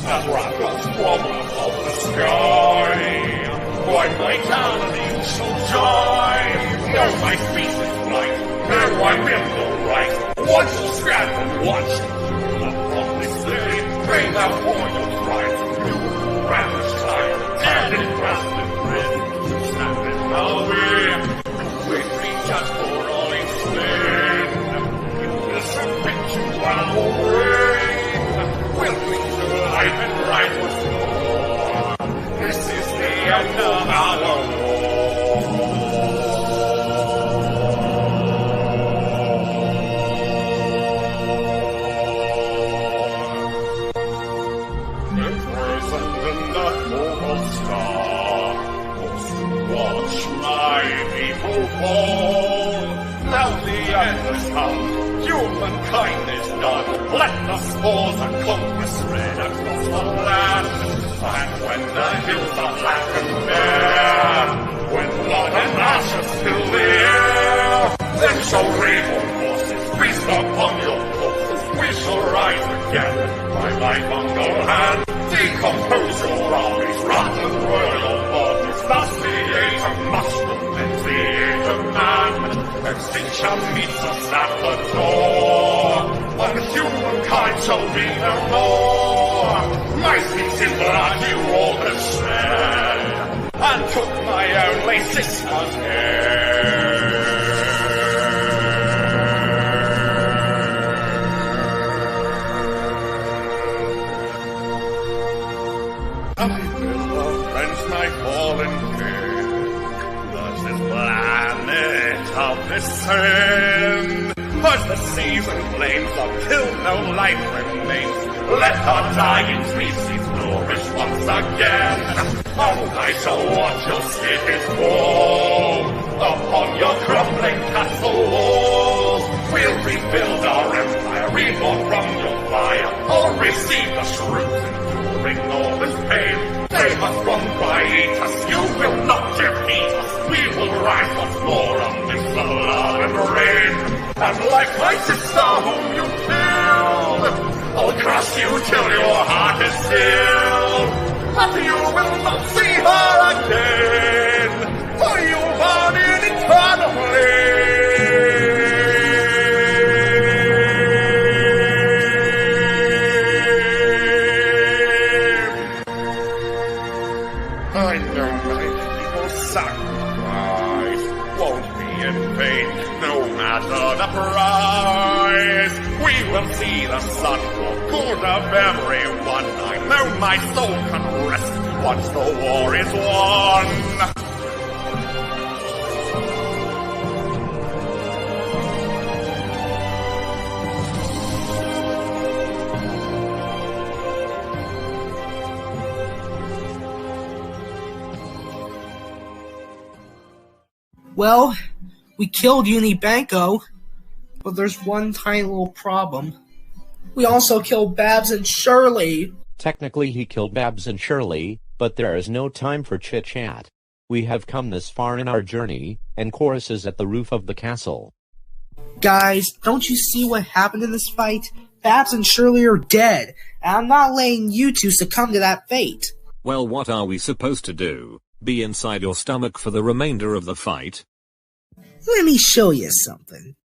As rockets fall of the sky, why my town shall joy? No, my feet is light, no, I will go right. Once you stand and watch, from this day, bring thou for your pride. You ravish time, and in grasping grin, stand in power, we reach out for all its sin. You will submit to our reign, will we life and right was more. This is the end of our war. Imprisoned in the mortal star, watch my people fall. Now the end has come. Humankind is done. Let the spores of conquest spread across the land. And when the hills are black and bare, when blood and ashes fill the air, then shall reborn forces feast upon your corpses. We shall rise again, by life on your hand. Decompose your armies, rot and roil your bodies. Thus the age of mushroom ends the age of man. Extinction meets us at the door, and humankind shall be no more. My sweet in blood you all have shed, and took my only sister's head. I will avenge my fallen king. Does this planet of this sin? As the season flames until no life remains, let our dying species flourish once again. And I shall watch your cities fall upon your crumbling castle walls. We'll rebuild our empire, reborn from your fire, or receive the shrews enduring all this pain. Save us from Quietus, you will not defeat us. We will rise once more amidst the love and rain. And like my sister whom you killed, I'll crush you till your heart is sealed. And you will not see her again, for you've gone in eternally. I know my people's sacrifice won't be in vain, no matter the price. We will see the sun for good of everyone. I know my soul can rest once the war is won. Well, we killed Unibanco, but there's one tiny little problem. We also killed Babs and Shirley. Technically he killed Babs and Shirley, but there is no time for chit-chat. We have come this far in our journey, and Coris is at the roof of the castle. Guys, don't you see what happened in this fight? Babs and Shirley are dead, and I'm not letting you two succumb to that fate. Well, what are we supposed to do? Be inside your stomach for the remainder of the fight? Let me show you something.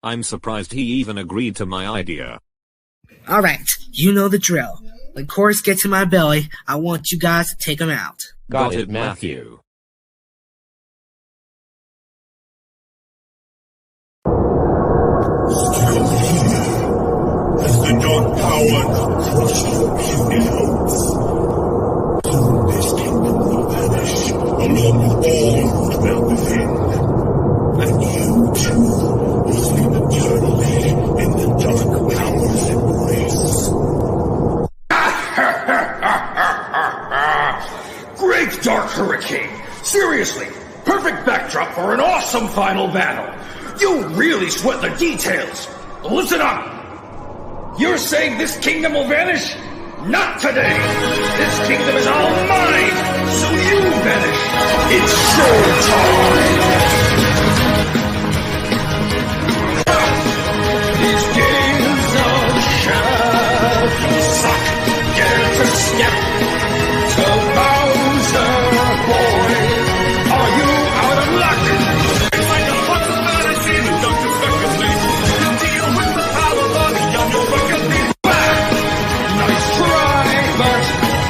I'm surprised he even agreed to my idea. Alright, you know the drill. When Coris gets in my belly, I want you guys to take him out. Got it, Matthew. Still here, as the dark power now crushed your puny hopes. Soon this kingdom will vanish, along with all who dwell within. And you, too, will sleep eternally in the dark power's embrace. Great dark hurricane! Seriously, perfect backdrop for an awesome final battle! You really sweat the details! Listen up! You're saying this kingdom will vanish? Not today! This kingdom is all mine! So you vanish! It's showtime! These games of shadows suck! Dare to step to Bowser, boy! Are you out of luck? It's like a box of fantasy that don't effectively deal with the power of the young effectively back! Nice try, but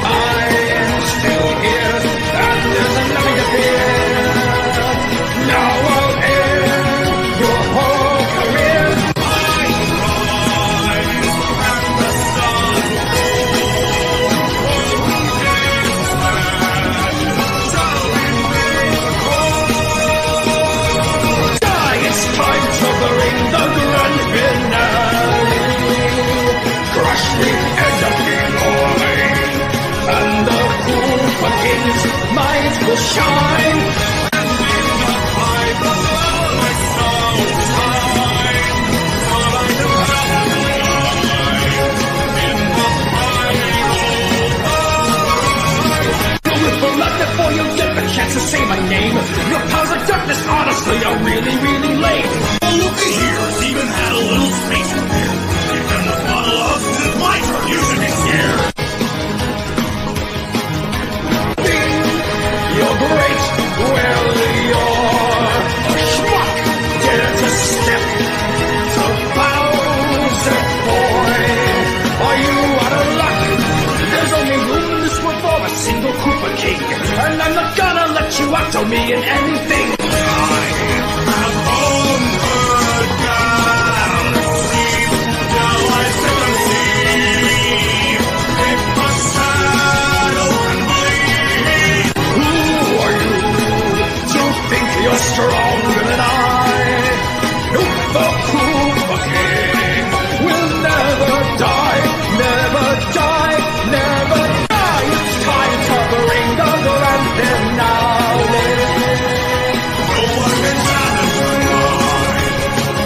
I am still here, and there's nothing to fear. Now I'll end your whole career. I rise and the sun it's time to bring the grand finale. Crush the edge of the glory, and the Koopa King's might will shine. And in the pipe of my soul shine, for I know how to lie in the final. You'll live for life before you get the chance to say my name. Your powers of darkness, honestly, are really, really lame. Oh, looky here, it's even had a little space repair. Give them the bottle of it's my turn, you should be scared. You're great, well, you're a schmuck. Dare to step to Bowser, boy. Are you out of luck? There's only room in this world for a single Koopa King, and I'm not gonna let you outdo me in anything. I have conquered galaxies, now I set them free. If a shadow can bleed, who are you to think you're stronger than I? Nope, the Koopa King will never die, never die, never die. It's time to bring the grand finale. No one can challenge the light.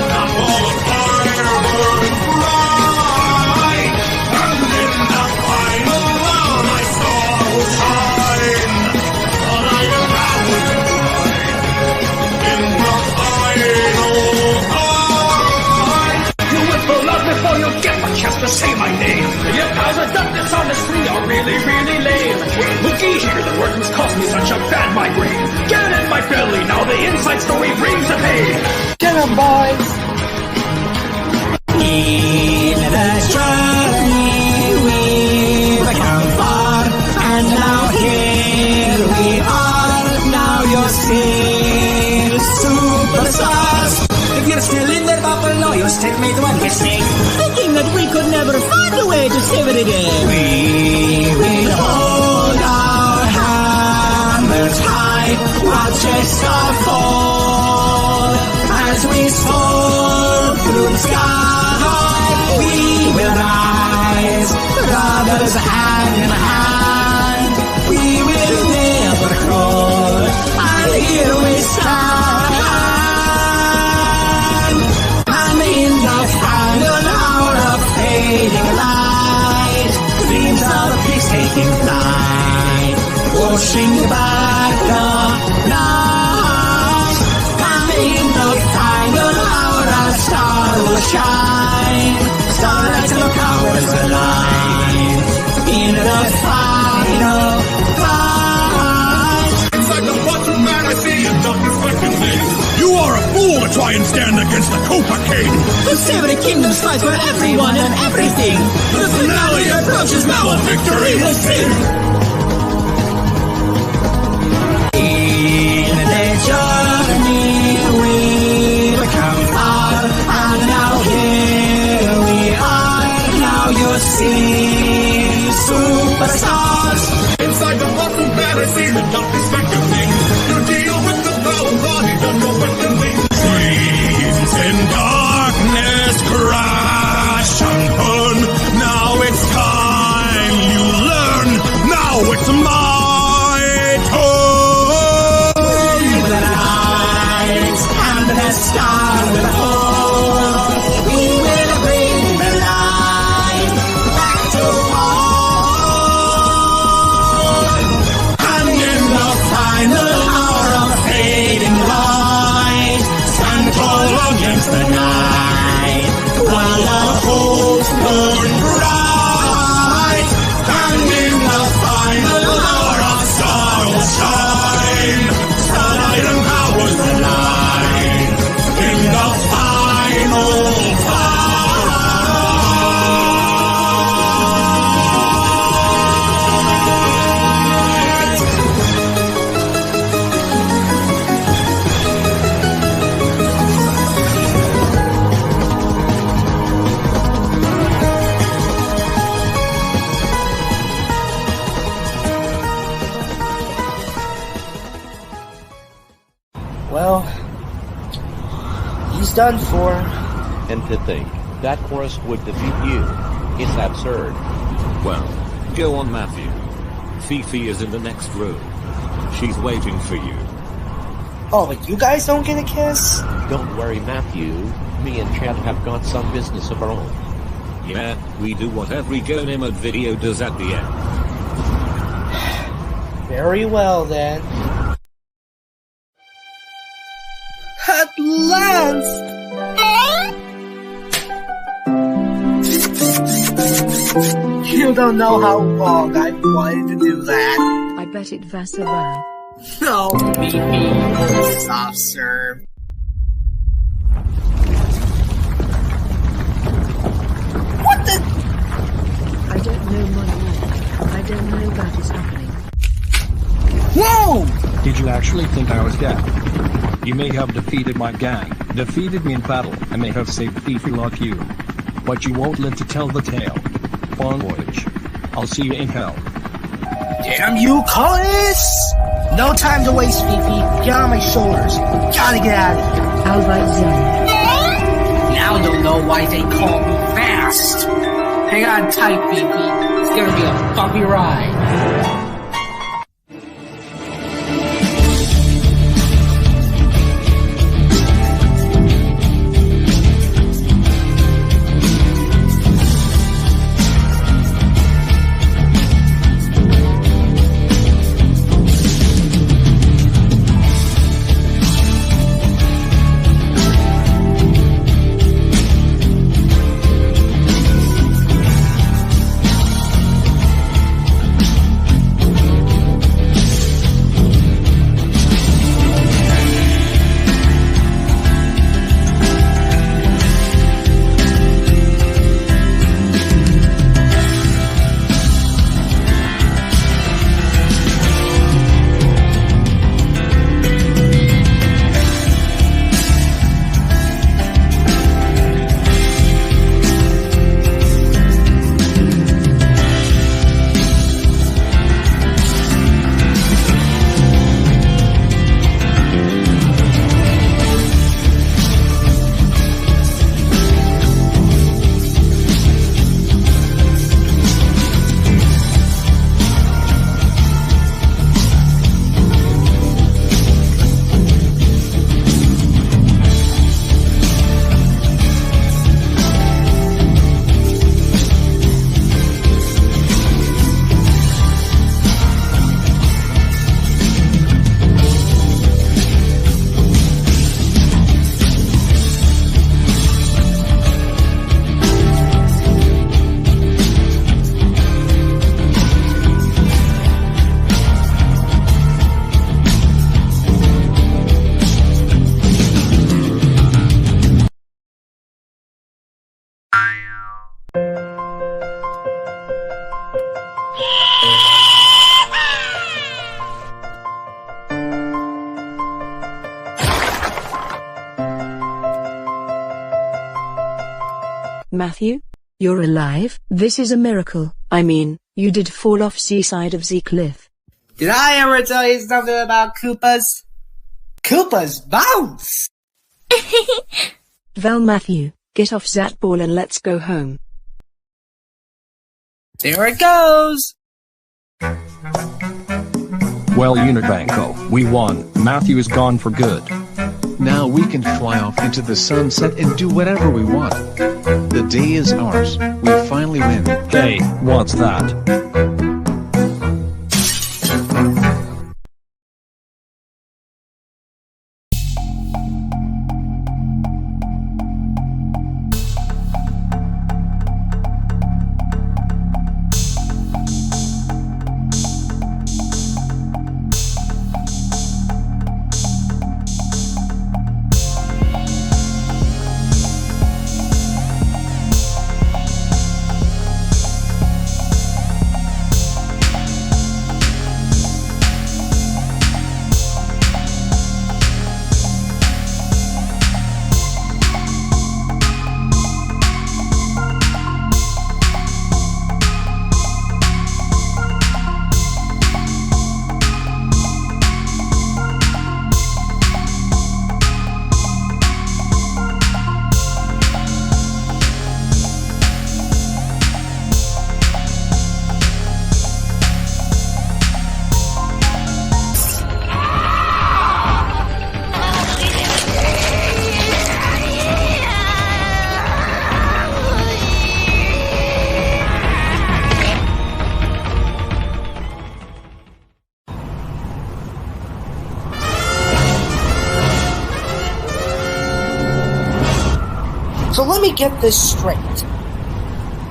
Now all the fire burns bright, and in the final round my star will shine. But I am bound to ride in the final fight. You will fall out before you get my chance to say my name. Your powers of darkness honestly are really, really lame. Looky here, the workings cost me such a bad migraine. Get it in my belly, now the inside story brings the pain. Get 'em, boys! In the journey we've come far, and now here we are. Now you're still superstars. If you're still in the bubble, or you still made one mistake, thinking that we could never find a way to save it again, we will hold our hammers high, watch us all fall as we soar through the sky. We will rise, brothers hand in hand. We will never crawl, and here we stand. And in the final hour of fading light, dreams of peace taking flight, pushing back the night. And in the final hour, our star will shine. Starlight and the powers align. In the final fight, It's like a bunch of man I see you fool to try and stand against the Koopa King! The 70 Kingdoms fights for everyone and everything! The finale approaches, now a victory will sing! In the journey we've come far, and now here we are, now you see superstars! Inside the bottom fantasy, the dark expected things. You deal with the power body, don't know what to think. Dreams in darkness crash and burn. Now it's time you learn. Now it's my turn. The night and the stars will hold. We will bring the light back to all. And in the final hour of fading light, stand tall against the night, while our hopes burn bright. And in the final hour of sorrow shine, starlight and powers align. In the final Well, he's done for. And to think, that Coris would defeat you. It's absurd. Well, go on, Matthew. Fifi is in the next room. She's waiting for you. Oh, but you guys don't get a kiss? Don't worry, Matthew. Me and Chad have got some business of our own. Yeah, we do what every GoNimad video does at the end. Very well, then. At last! You don't know how long I've wanted to do that. I bet it Vasavai. No, Fifi. Soft serve. What the? I don't know my life. I don't know that is happening. Whoa! Did you actually think I was dead? You may have defeated my gang, defeated me in battle, and may have saved Fifi like you. But you won't live to tell the tale. Bon voyage. I'll see you in hell. Damn you, Cuddles! No time to waste, Fifi. Get on my shoulders. Gotta get out of here. Alright, Zen. Now you'll know why they call me fast. Hang on tight, Fifi. It's gonna be a bumpy ride. Matthew? You're alive? This is a miracle. I mean, you did fall off seaside of the cliff. Did I ever tell you something about Koopas? Koopas bounce! Well, Matthew, get off that ball and let's go home. There it goes! Well, Unibanco, we won. Matthew is gone for good. Now we can fly off into the sunset and do whatever we want. The day is ours. We finally win. Hey, what's that? So let me get this straight.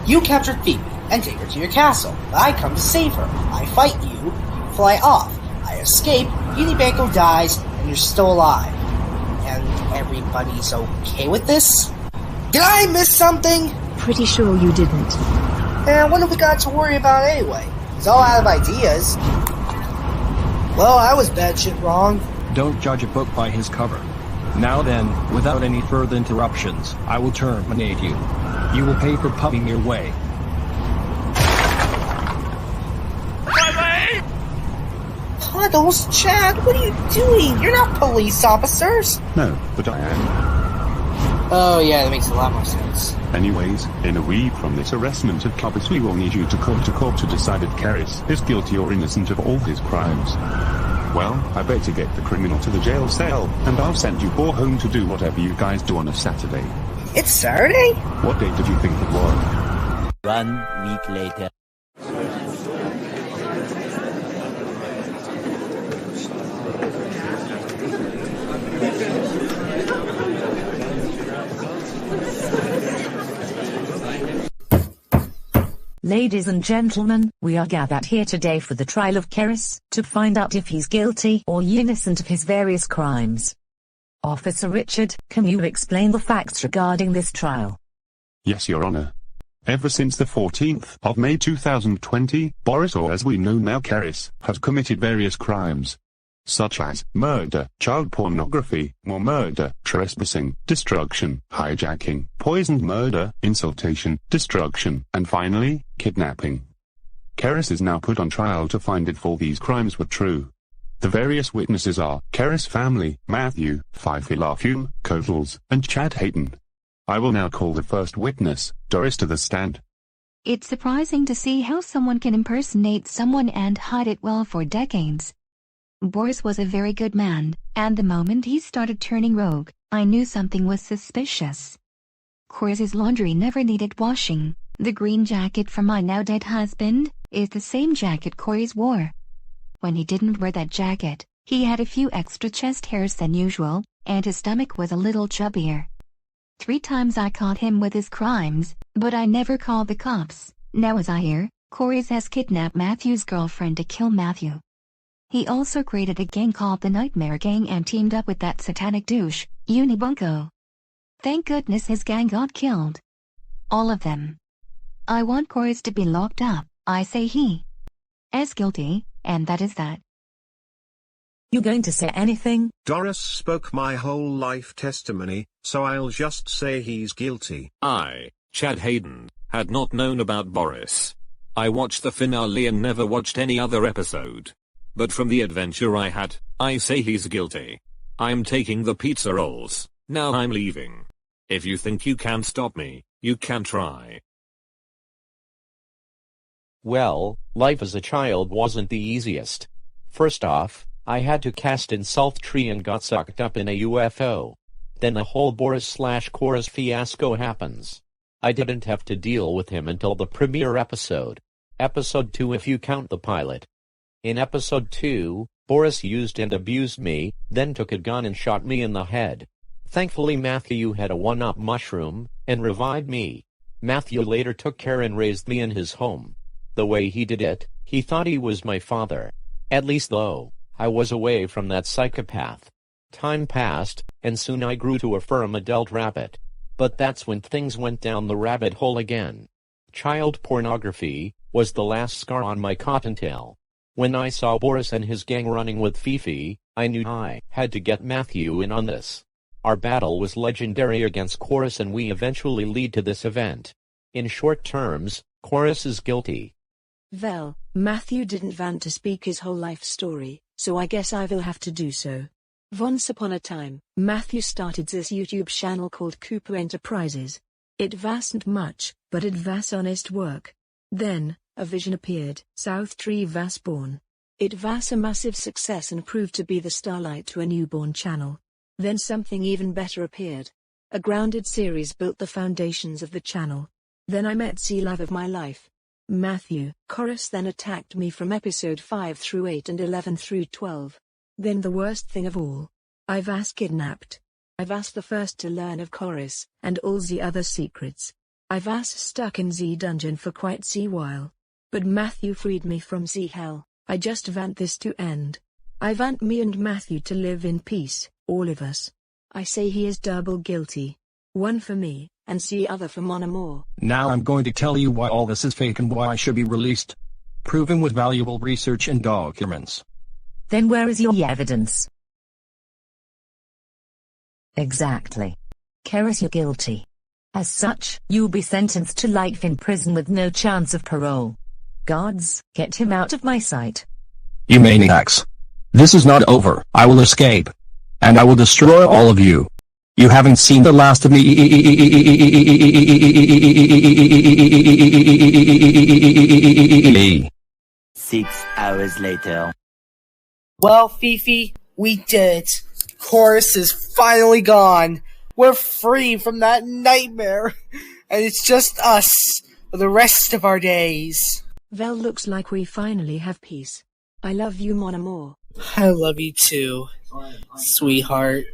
You captured Fifi and take her to your castle. I come to save her. I fight you, you fly off. I escape, Unibanco dies, and you're still alive. And everybody's okay with this? Did I miss something? Pretty sure you didn't. And what have we got to worry about anyway? It's all out of ideas. Well, I was bad shit wrong. Don't judge a book by his cover. Now then, without any further interruptions, I will terminate you. You will pay for pumping your way. Cuddles, Chad, what are you doing? You're not police officers. No, but I am. Oh yeah, that makes a lot more sense. Anyways, in a week from this arrestment of Cuddles, we will need you to come to court to decide if Coris is guilty or innocent of all his crimes. Well, I better get the criminal to the jail cell, and I'll send you four home to do whatever you guys do on a Saturday. It's Saturday? What date did you think it was? 1 week later. Ladies and gentlemen, we are gathered here today for the trial of Coris, to find out if he's guilty or innocent of his various crimes. Officer Richard, can you explain the facts regarding this trial? Yes, Your Honor. Ever since the 14th of May 2020, Boris, or as we know now Coris, has committed various crimes, such as murder, child pornography, more murder, trespassing, destruction, hijacking, poisoned murder, insultation, destruction, and finally, kidnapping. Coris is now put on trial to find if all these crimes were true. The various witnesses are Coris' family, Matthew, Fifi, fume, Cuddles, and Chad Hayton. I will now call the first witness, Doris, to the stand. It's surprising to see how someone can impersonate someone and hide it well for decades. Boris was a very good man, and the moment he started turning rogue, I knew something was suspicious. Coris's laundry never needed washing. The green jacket from my now-dead husband is the same jacket Coris wore. When he didn't wear that jacket, he had a few extra chest hairs than usual, and his stomach was a little chubbier. 3 times I caught him with his crimes, but I never called the cops. Now as I hear, Coris has kidnapped Matthew's girlfriend to kill Matthew. He also created a gang called the Nightmare Gang and teamed up with that satanic douche, Unibanco. Thank goodness his gang got killed. All of them. I want Coris to be locked up. I say he is guilty, and that is that. You going to say anything? Doris spoke my whole life testimony, so I'll just say he's guilty. I Chad Hayden, had not known about Boris. I watched the finale and never watched any other episode. But from the adventure I had, I say he's guilty. I'm taking the pizza rolls, now I'm leaving. If you think you can stop me, you can try. Well, life as a child wasn't the easiest. First off, I had to cast in Sultry and got sucked up in a UFO. Then the whole Boris/Coris fiasco happens. I didn't have to deal with him until the premiere episode. Episode 2 if you count the pilot. In episode 2, Boris used and abused me, then took a gun and shot me in the head. Thankfully Matthew had a one-up mushroom, and revived me. Matthew later took care and raised me in his home. The way he did it, he thought he was my father. At least though, I was away from that psychopath. Time passed, and soon I grew to a firm adult rabbit. But that's when things went down the rabbit hole again. Child pornography was the last scar on my cottontail. When I saw Boris and his gang running with Fifi, I knew I had to get Matthew in on this. Our battle was legendary against Coris and we eventually lead to this event. In short terms, Coris is guilty. Well, Matthew didn't want to speak his whole life story, so I guess I will have to do so. Once upon a time, Matthew started this YouTube channel called Cooper Enterprises. It wasn't much, but it was honest work. Then, a vision appeared. South Tree was born. It was a massive success and proved to be the starlight to a newborn channel. Then something even better appeared. A grounded series built the foundations of the channel. Then I met the love of my life. Matthew. Coris then attacked me from episode 5 through 8 and 11 through 12. Then the worst thing of all. I was kidnapped. I was the first to learn of Coris, and all the other secrets. I was stuck in the dungeon for quite a while. But Matthew freed me from the hell. I just want this to end. I want me and Matthew to live in peace, all of us. I say he is double guilty. One for me, and the other for Mon Amour. Now I'm going to tell you why all this is fake and why I should be released. Proven with valuable research and documents. Then where is your evidence? Exactly. Coris, you're guilty. As such, you'll be sentenced to life in prison with no chance of parole. Guards, get him out of my sight. You maniacs. This is not over. I will escape. And I will destroy all of you. You haven't seen the last of me. 6 hours later. Well, Fifi, we did it. Coris is finally gone. We're free from that nightmare. And it's just us for the rest of our days. Well, looks like we finally have peace. I love you, Mon Amour. I love you too, sweetheart.